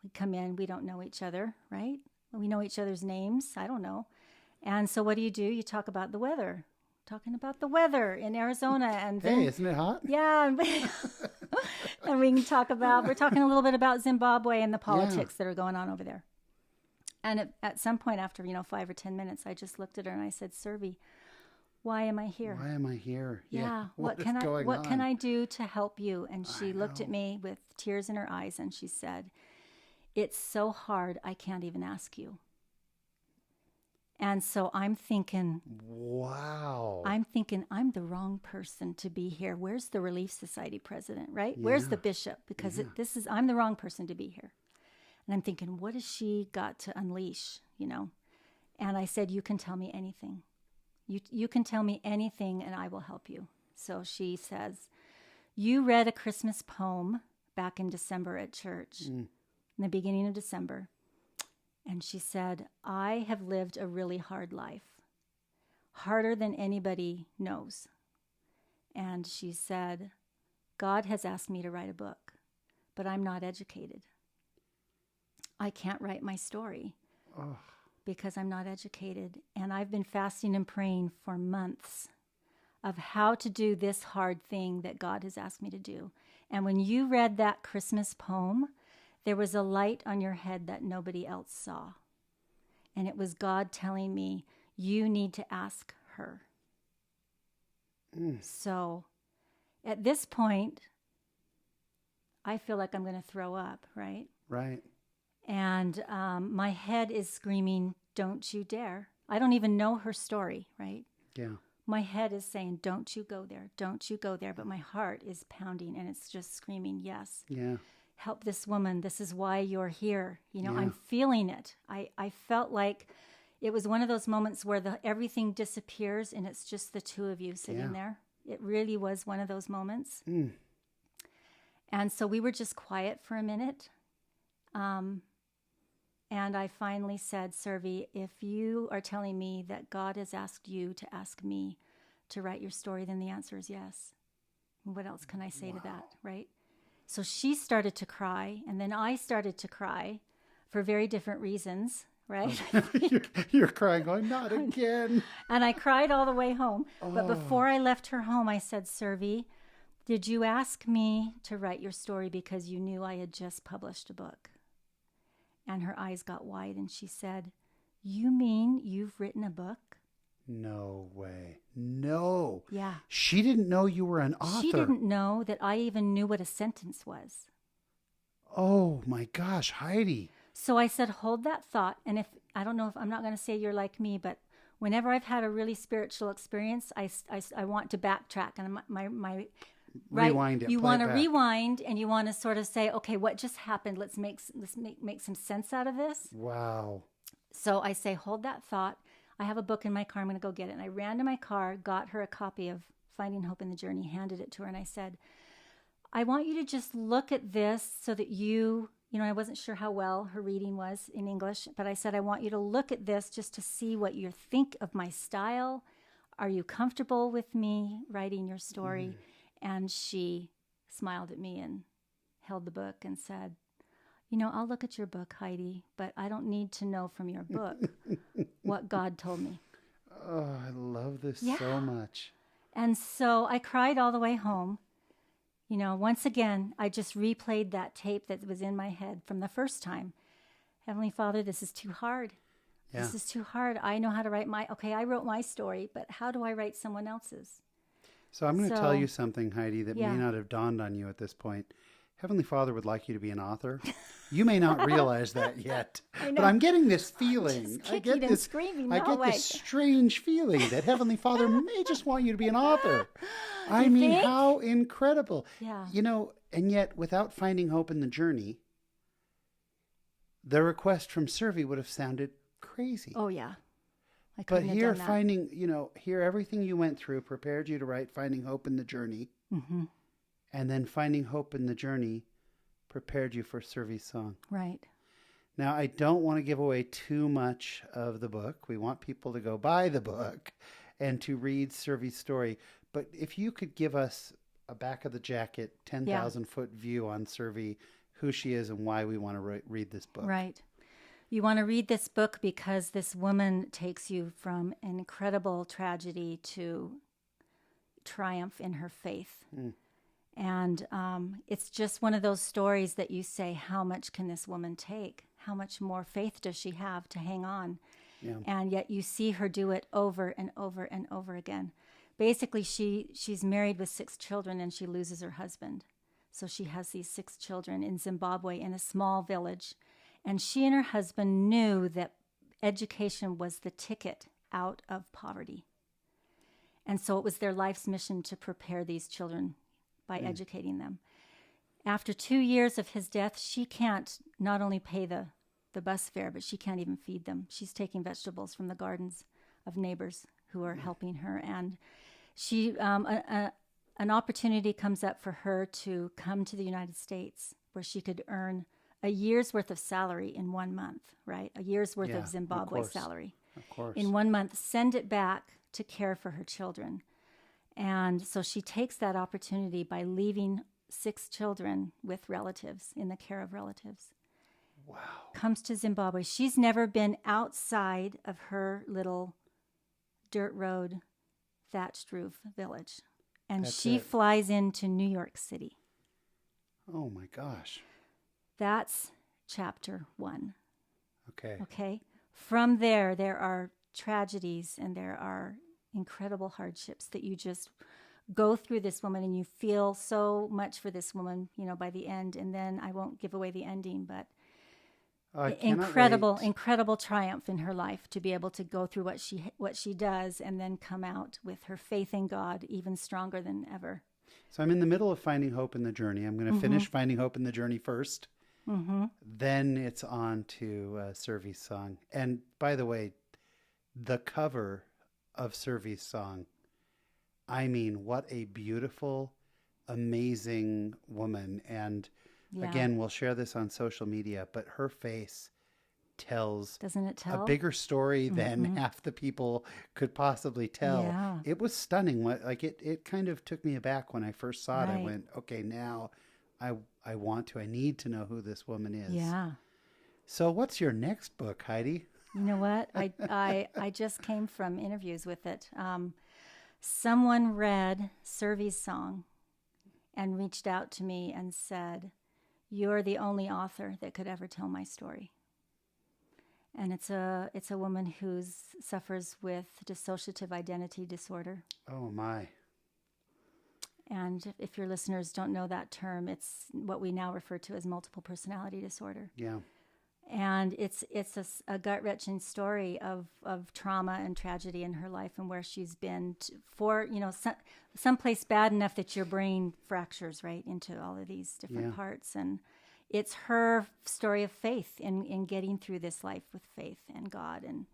Speaker 2: We come in. We don't know each other, right? We know each other's names. I don't know. And so what do? You talk about the weather. Talking about the weather in Arizona. And then,
Speaker 1: hey, isn't it hot?
Speaker 2: Yeah. And we're talking a little bit about Zimbabwe and the politics that are going on over there. And at some point after, 5 or 10 minutes, I just looked at her and I said, Servie, why am I here?
Speaker 1: Why am I here?
Speaker 2: Yeah. What can I do to help you? And she looked at me with tears in her eyes and she said, it's so hard, I can't even ask you. And so I'm thinking,
Speaker 1: wow.
Speaker 2: I'm the wrong person to be here. Where's the Relief Society president, right? Yeah. Where's the bishop? Because I'm the wrong person to be here. And I'm thinking, what has she got to unleash, And I said, you can tell me anything. You can tell me anything and I will help you. So she says, you read a Christmas poem back in December at church, in the beginning of December. And she said, I have lived a really hard life, harder than anybody knows. And she said, God has asked me to write a book, but I'm not educated. I can't write my story because I'm not educated. And I've been fasting and praying for months of how to do this hard thing that God has asked me to do. And when you read that Christmas poem, there was a light on your head that nobody else saw. And it was God telling me, you need to ask her. So at this point, I feel like I'm going to throw up, right?
Speaker 1: Right.
Speaker 2: And my head is screaming, don't you dare. I don't even know her story, right?
Speaker 1: Yeah.
Speaker 2: My head is saying, don't you go there. Don't you go there. But my heart is pounding and it's just screaming, yes.
Speaker 1: Yeah.
Speaker 2: Help this woman. This is why you're here. I'm feeling it. I felt like it was one of those moments where everything disappears and it's just the two of you sitting there. It really was one of those moments. Mm. And so we were just quiet for a minute. And I finally said, Servie, if you are telling me that God has asked you to ask me to write your story, then the answer is yes. What else can I say to that, right? So she started to cry, and then I started to cry for very different reasons, right?
Speaker 1: You're crying, going, not again.
Speaker 2: And I cried all the way home. Oh. But before I left her home, I said, Servie, did you ask me to write your story because you knew I had just published a book? And her eyes got wide, and she said, you mean you've written a book?
Speaker 1: No way. No.
Speaker 2: Yeah.
Speaker 1: She didn't know you were an author.
Speaker 2: She didn't know that I even knew what a sentence was.
Speaker 1: Oh, my gosh, Heidi.
Speaker 2: So I said, hold that thought. And I don't know if I'm not going to say you're like me, but whenever I've had a really spiritual experience, I want to backtrack. And my
Speaker 1: rewind it.
Speaker 2: You want to rewind and you want to sort of say, okay, what just happened? Let's make some sense out of this.
Speaker 1: Wow.
Speaker 2: So I say, hold that thought. I have a book in my car. I'm going to go get it. And I ran to my car, got her a copy of Finding Hope in the Journey, handed it to her. And I said, I want you to just look at this so that I wasn't sure how well her reading was in English, but I said, I want you to look at this just to see what you think of my style. Are you comfortable with me writing your story? And she smiled at me and held the book and said, I'll look at your book, Heidi, but I don't need to know from your book what God told me.
Speaker 1: Oh, I love this so much.
Speaker 2: And so I cried all the way home. Once again, I just replayed that tape that was in my head from the first time. Heavenly Father, this is too hard. Yeah. This is too hard. I know how to write I wrote my story, but how do I write someone else's?
Speaker 1: So I'm going to tell you something, Heidi, that may not have dawned on you at this point. Heavenly Father would like you to be an author. You may not realize that yet, but I'm getting this feeling.
Speaker 2: I get this screaming.
Speaker 1: I get this strange feeling that Heavenly Father may just want you to be an author. I mean, how incredible. Yeah. And yet without finding hope in the journey, the request from Servie would have sounded crazy.
Speaker 2: Oh, yeah.
Speaker 1: But here here everything you went through prepared you to write Finding Hope in the Journey. Mm-hmm. And then Finding Hope in the Journey prepared you for Servie's song.
Speaker 2: Right.
Speaker 1: Now, I don't want to give away too much of the book. We want people to go buy the book and to read Servie's story. But if you could give us a back of the jacket, 10,000-foot view on Servie, who she is and why we want to read this book.
Speaker 2: Right. You want to read this book because this woman takes you from an incredible tragedy to triumph in her faith. Mm. And it's just one of those stories that you say, how much can this woman take? How much more faith does she have to hang on? Yeah. And yet you see her do it over and over and over again. Basically, she's married with 6 children and she loses her husband. So she has these 6 children in Zimbabwe in a small village. And she and her husband knew that education was the ticket out of poverty. And so it was their life's mission to prepare these children by educating them. After 2 years of his death, she can't not only pay the bus fare, but she can't even feed them. She's taking vegetables from the gardens of neighbors who are helping her. And she, an opportunity comes up for her to come to the United States where she could earn a year's worth of salary in 1 month, right? A year's worth of Zimbabwe salary.
Speaker 1: Of course.
Speaker 2: In 1 month, send it back to care for her children. And so she takes that opportunity by leaving 6 children with relatives, in the care of relatives.
Speaker 1: Wow.
Speaker 2: Comes to Zimbabwe. She's never been outside of her little dirt road, thatched roof village. And she flies into New York City.
Speaker 1: Oh my gosh.
Speaker 2: That's chapter 1.
Speaker 1: Okay.
Speaker 2: From there are tragedies and there are incredible hardships that you just go through this woman and you feel so much for this woman, by the end. And then I won't give away the ending, but Incredible triumph in her life to be able to go through what she does and then come out with her faith in God even stronger than ever.
Speaker 1: So I'm in the middle of Finding Hope in the Journey. I'm going to finish Finding Hope in the Journey first. Then it's on to Servie's song. And by the way, the cover of Servie's song, I mean, what a beautiful, amazing woman. And again, we'll share this on social media, but her face tells a bigger story than half the people could possibly tell.
Speaker 2: Yeah.
Speaker 1: It was stunning. Like it kind of took me aback when I first saw it. I went, okay, now I need to know who this woman is.
Speaker 2: Yeah.
Speaker 1: So what's your next book, Heidi?
Speaker 2: You know what? I just came from interviews with it. Someone read Servie's song and reached out to me and said, "You're the only author that could ever tell my story." And it's a woman who suffers with dissociative identity disorder.
Speaker 1: Oh my.
Speaker 2: And if your listeners don't know that term, it's what we now refer to as multiple personality disorder.
Speaker 1: Yeah.
Speaker 2: And it's a gut-wrenching story of trauma and tragedy in her life and where she's been someplace bad enough that your brain fractures right into all of these different parts. And it's her story of faith in getting through this life with faith and God and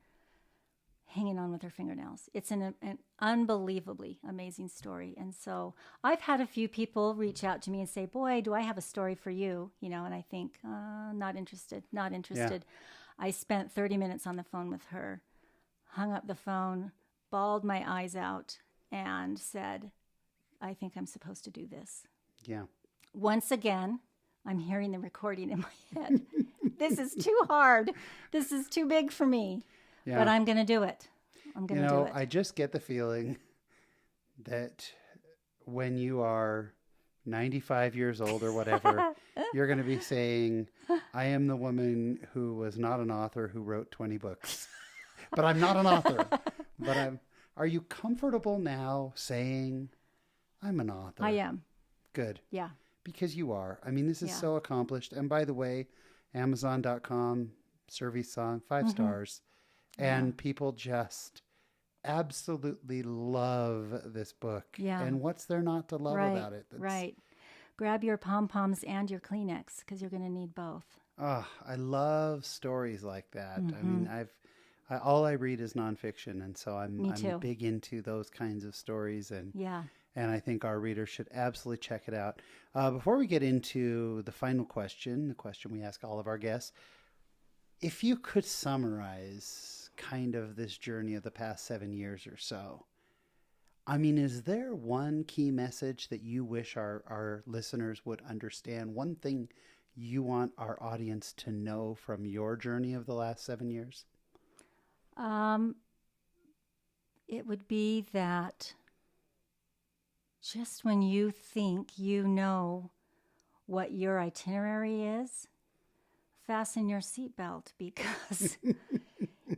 Speaker 2: hanging on with her fingernails. It's an unbelievably amazing story. And so I've had a few people reach out to me and say, "Boy, do I have a story for you." And I think, not interested. Yeah. I spent 30 minutes on the phone with her, hung up the phone, bawled my eyes out, and said, "I think I'm supposed to do this."
Speaker 1: Yeah.
Speaker 2: Once again, I'm hearing the recording in my head. This is too hard. This is too big for me. Yeah. But I'm going to do it. I'm going to do it.
Speaker 1: I just get the feeling that when you are 95 years old or whatever, you're going to be saying, "I am the woman who was not an author who wrote 20 books." But I'm not an author. Are you comfortable now saying, "I'm an author"?
Speaker 2: I am.
Speaker 1: Good.
Speaker 2: Yeah.
Speaker 1: Because you are. I mean, this is so accomplished. And by the way, Amazon.com, Servie's song, 5 stars. And people just absolutely love this book. Yeah. And what's there not to love about it?
Speaker 2: Right. Grab your pom-poms and your Kleenex because you're going to need both.
Speaker 1: Oh, I love stories like that. I mean, all I read is nonfiction. And so I'm big into those kinds of stories. And I think our readers should absolutely check it out. Before we get into the final question, the question we ask all of our guests, if you could summarize kind of this journey of the past 7 years or so, I mean, is there one key message that you wish our listeners would understand? One thing you want our audience to know from your journey of the last 7 years?
Speaker 2: It would be that just when you think you know what your itinerary is, fasten your seatbelt because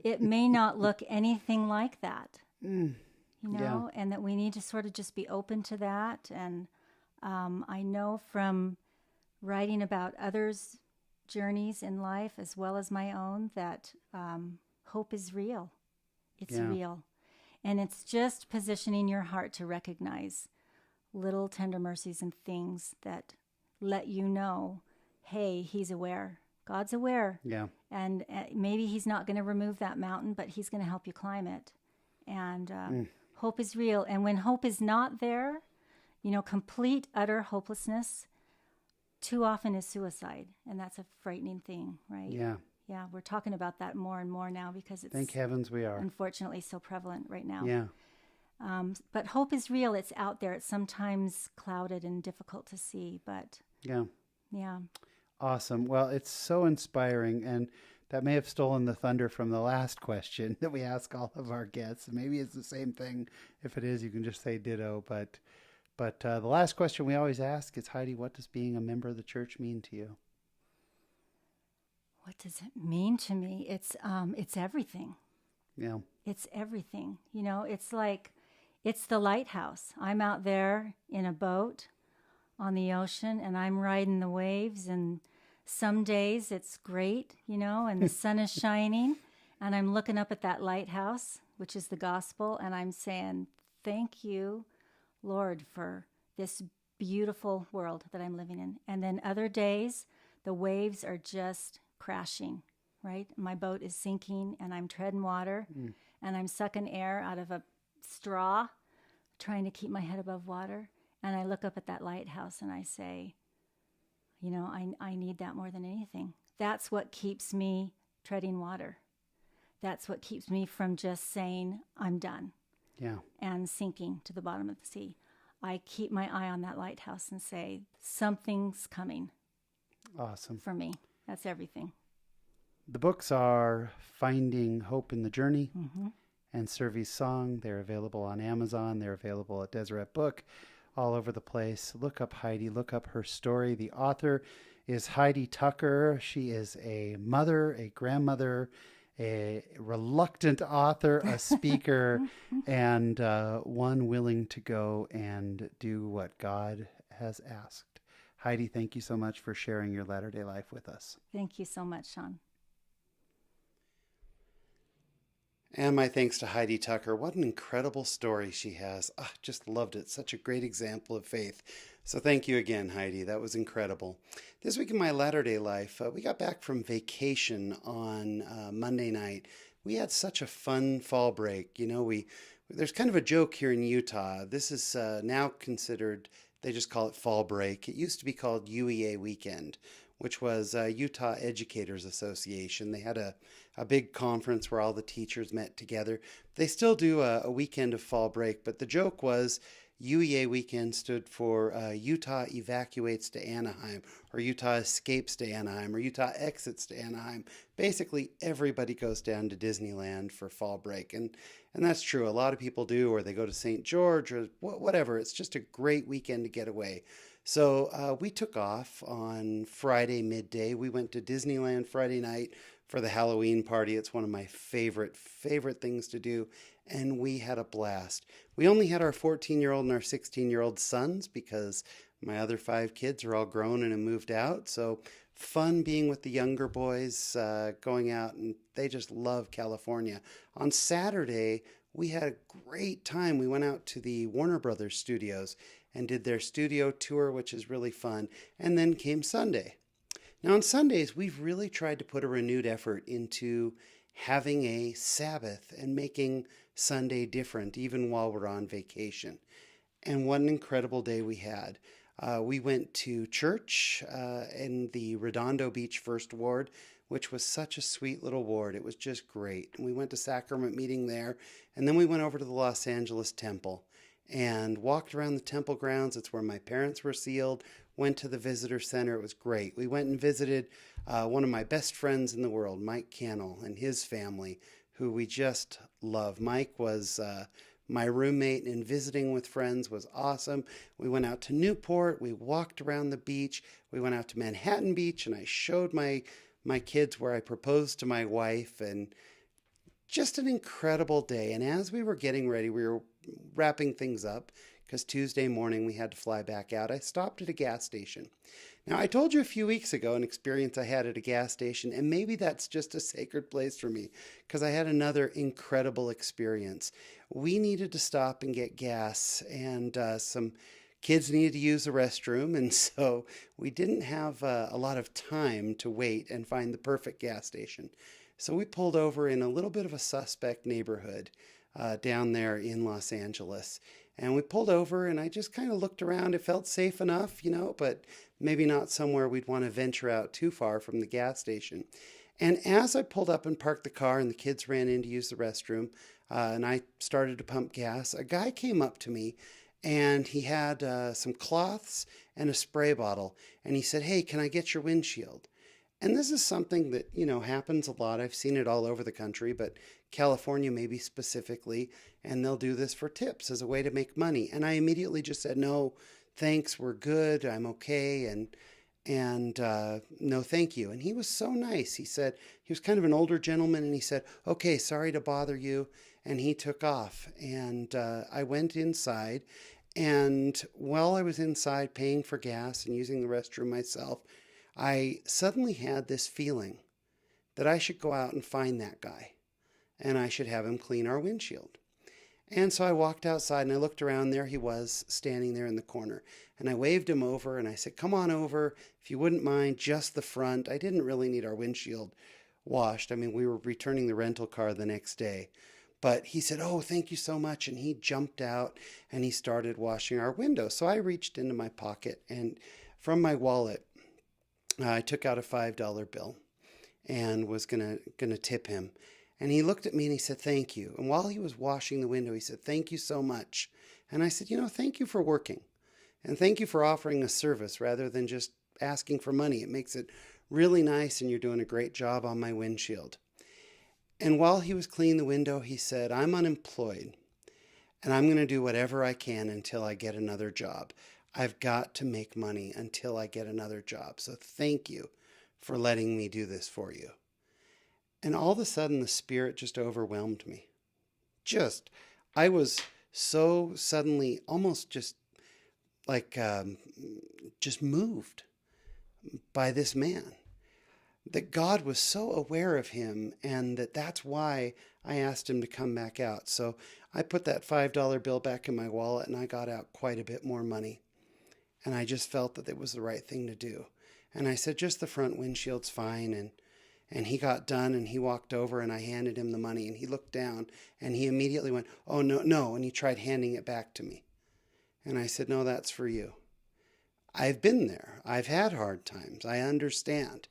Speaker 2: it may not look anything like that, and that we need to sort of just be open to that. And I know from writing about others' journeys in life as well as my own that hope is real. It's real. And it's just positioning your heart to recognize little tender mercies and things that let you know, hey, he's aware. God's aware. Yeah. And maybe he's not going to remove that mountain, but he's going to help you climb it. And hope is real. And when hope is not there, complete, utter hopelessness too often is suicide. And that's a frightening thing, right? Yeah. Yeah. We're talking about that more and more now because it's,
Speaker 1: thank heavens we are,
Speaker 2: unfortunately, so prevalent right now. Yeah. But hope is real. It's out there. It's sometimes clouded and difficult to see, but yeah.
Speaker 1: Awesome. Well, it's so inspiring, and that may have stolen the thunder from the last question that we ask all of our guests. Maybe it's the same thing. If it is, you can just say ditto. But the last question we always ask is, Heidi, what does being a member of the church mean to you?
Speaker 2: What does it mean to me? It's everything. Yeah. It's everything. It's like, it's the lighthouse. I'm out there in a boat on the ocean, and I'm riding the waves and Some days it's great, and the sun is shining, and I'm looking up at that lighthouse, which is the gospel, and I'm saying, thank you, Lord, for this beautiful world that I'm living in. And then other days, the waves are just crashing, right? My boat is sinking, and I'm treading water, and I'm sucking air out of a straw, trying to keep my head above water. And I look up at that lighthouse, and I say, I need that more than anything. That's what keeps me treading water. That's what keeps me from just saying, I'm done.
Speaker 1: Yeah.
Speaker 2: And sinking to the bottom of the sea. I keep my eye on that lighthouse and say, something's coming.
Speaker 1: Awesome.
Speaker 2: For me. That's everything.
Speaker 1: The books are Finding Hope in the Journey and Servie's Song. They're available on Amazon. They're available at Deseret Book. All over the place. Look up Heidi. Look up her story. The author is Heidi Tucker. She is a mother, a grandmother, a reluctant author, a speaker, and one willing to go and do what God has asked. Heidi, thank you so much for sharing your Latter-day Life with us.
Speaker 2: Thank you so much, Sean.
Speaker 1: And my thanks to Heidi Tucker. What an incredible story she has. Just loved it. Such a great example of faith. So thank you again, Heidi. That was incredible. This week in my Latter-day Life, we got back from vacation on Monday night. We had such a fun fall break. There's kind of a joke here in Utah. This is now considered, they just call it fall break. It used to be called UEA weekend, which was Utah Educators Association. They had a big conference where all the teachers met together. They still do a weekend of fall break, but the joke was UEA weekend stood for Utah Evacuates to Anaheim, or Utah Escapes to Anaheim, or Utah Exits to Anaheim. Basically, everybody goes down to Disneyland for fall break, and that's true. A lot of people do, or they go to St. George, or whatever. It's just a great weekend to get away. So we took off on Friday midday. We went to Disneyland Friday night for the Halloween party. It's one of my favorite things to do, and we had a blast. We only had our 14-year-old and our 16-year-old sons because my other 5 kids are all grown and have moved out. So fun being with the younger boys, going out, and they just love California. On Saturday, we had a great time. We went out to the Warner Brothers studios and did their studio tour, which is really fun. And then came Sunday. Now on Sundays, we've really tried to put a renewed effort into having a Sabbath and making Sunday different, even while we're on vacation. And what an incredible day we had. We went to church in the Redondo Beach First Ward, which was such a sweet little ward. It was just great. And we went to sacrament meeting there, and then we went over to the Los Angeles Temple and walked around the temple grounds. It's where my parents were sealed, went to the visitor center. It was great. We went and visited one of my best friends in the world, Mike Cannell, and his family, who we just love. Mike was my roommate, and visiting with friends was awesome. We went out to Newport. We walked around the beach. We went out to Manhattan Beach, and I showed my kids where I proposed to my wife, and just an incredible day. And as we were getting ready, we were wrapping things up because Tuesday morning we had to fly back out. I stopped at a gas station. Now, I told you a few weeks ago an experience I had at a gas station, and maybe that's just a sacred place for me because I had another incredible experience. We needed to stop and get gas, and some kids needed to use the restroom, and so we didn't have a lot of time to wait and find the perfect gas station. So we pulled over in a little bit of a suspect neighborhood down there in Los Angeles. And we pulled over, and I just kind of looked around. It felt safe enough, but maybe not somewhere we'd want to venture out too far from the gas station. And as I pulled up and parked the car and the kids ran in to use the restroom, and I started to pump gas, a guy came up to me, and he had some cloths and a spray bottle. And he said, "Hey, can I get your windshield?" And this is something that, happens a lot. I've seen it all over the country, but California maybe specifically, and they'll do this for tips as a way to make money. And I immediately just said, "No, thanks, we're good, I'm okay, and no, thank you." And he was so nice. He was kind of an older gentleman, and he said, "Okay, sorry to bother you," and he took off. And I went inside, and while I was inside paying for gas and using the restroom myself, I suddenly had this feeling that I should go out and find that guy, and I should have him clean our windshield. And so I walked outside and I looked around. There he was, standing there in the corner. And I waved him over and I said, come on over, if you wouldn't mind, just the front. I didn't really need our windshield washed. I mean, we were returning the rental car the next day. But he said, oh, thank you so much. And he jumped out and he started washing our window. So I reached into my pocket and from my wallet, I took out a $5 bill and was gonna tip him. And he looked at me and he said, thank you. And while he was washing the window, he said, thank you so much. And I said, thank you for working. And thank you for offering a service rather than just asking for money. It makes it really nice and you're doing a great job on my windshield. And while he was cleaning the window, he said, I'm unemployed and I'm going to do whatever I can until I get another job. I've got to make money until I get another job. So thank you for letting me do this for you. And all of a sudden, the Spirit just overwhelmed me. I was so suddenly almost just moved by this man. That God was so aware of him and that's why I asked him to come back out. So I put that $5 bill back in my wallet and I got out quite a bit more money. And I just felt that it was the right thing to do. And I said, just the front windshield's fine. And he got done and he walked over and I handed him the money and he looked down and he immediately went, oh, no. And he tried handing it back to me. And I said, no, that's for you. I've been there. I've had hard times. I understand.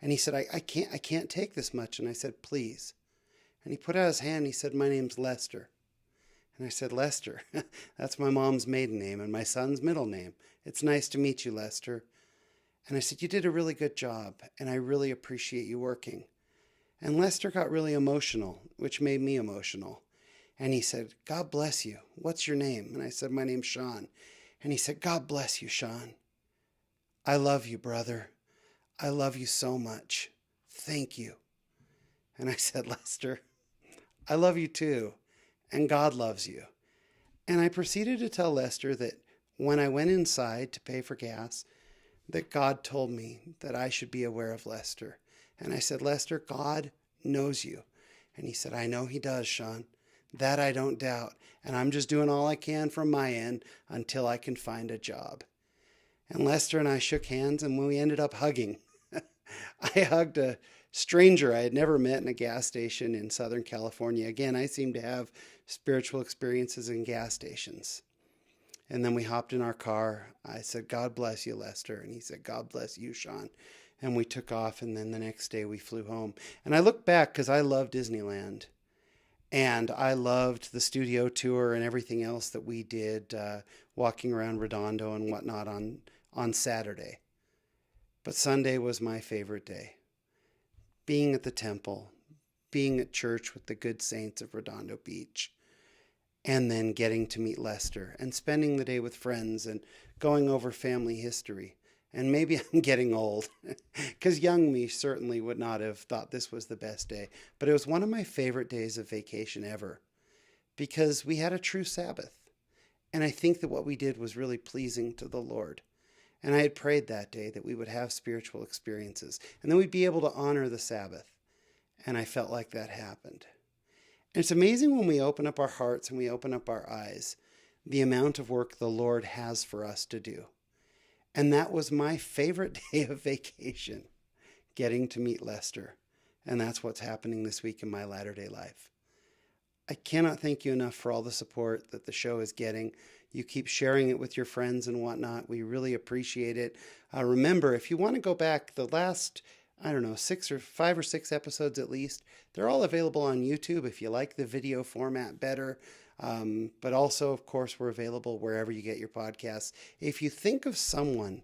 Speaker 1: And he said, I can't take this much. And I said, please. And he put out his hand and he said, my name's Lester. And I said, Lester, that's my mom's maiden name and my son's middle name. It's nice to meet you, Lester. And I said, you did a really good job, and I really appreciate you working. And Lester got really emotional, which made me emotional. And he said, God bless you. What's your name? And I said, my name's Sean. And he said, God bless you, Sean. I love you, brother. I love you so much. Thank you. And I said, Lester, I love you too, and God loves you. And I proceeded to tell Lester that when I went inside to pay for gas, that God told me that I should be aware of Lester. And I said, Lester, God knows you. And he said, I know he does, Sean. That I don't doubt. And I'm just doing all I can from my end until I can find a job. And Lester and I shook hands and we ended up hugging. I hugged a stranger I had never met in a gas station in Southern California. Again, I seem to have spiritual experiences in gas stations. And then we hopped in our car. I said, God bless you, Lester. And he said, God bless you, Sean. And we took off. And then the next day we flew home. And I look back because I love Disneyland. And I loved the studio tour and everything else that we did, walking around Redondo and whatnot on Saturday. But Sunday was my favorite day. Being at the temple, being at church with the good saints of Redondo Beach, and then getting to meet Lester and spending the day with friends and going over family history. And maybe I'm getting old because young me certainly would not have thought this was the best day. But it was one of my favorite days of vacation ever because we had a true Sabbath. And I think that what we did was really pleasing to the Lord. And I had prayed that day that we would have spiritual experiences and then we'd be able to honor the Sabbath. And I felt like that happened. And it's amazing when we open up our hearts and we open up our eyes, the amount of work the Lord has for us to do. And that was my favorite day of vacation, getting to meet Lester. And that's what's happening this week in my latter-day life. I cannot thank you enough for all the support that the show is getting. You keep sharing it with your friends and whatnot. We really appreciate it. Remember, if you want to go back, the last, 5 or 6 episodes at least, they're all available on YouTube if you like the video format better. But also, of course, we're available wherever you get your podcasts. If you think of someone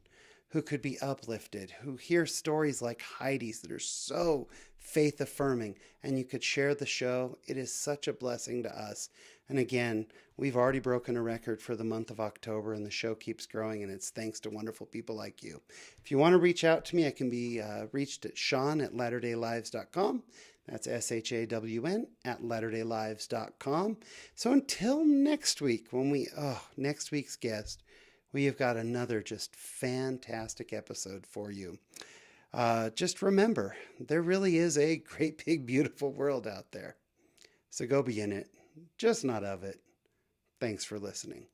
Speaker 1: who could be uplifted, who hears stories like Heidi's that are so faith-affirming, and you could share the show, it is such a blessing to us. And again, we've already broken a record for the month of October, and the show keeps growing, and it's thanks to wonderful people like you. If you want to reach out to me, I can be reached at Sean@latterdaylives.com. That's SHAWN @latterdaylives.com. So until next week, next week's guest, we have got another just fantastic episode for you. Just remember, there really is a great, big, beautiful world out there. So go be in it, just not of it. Thanks for listening.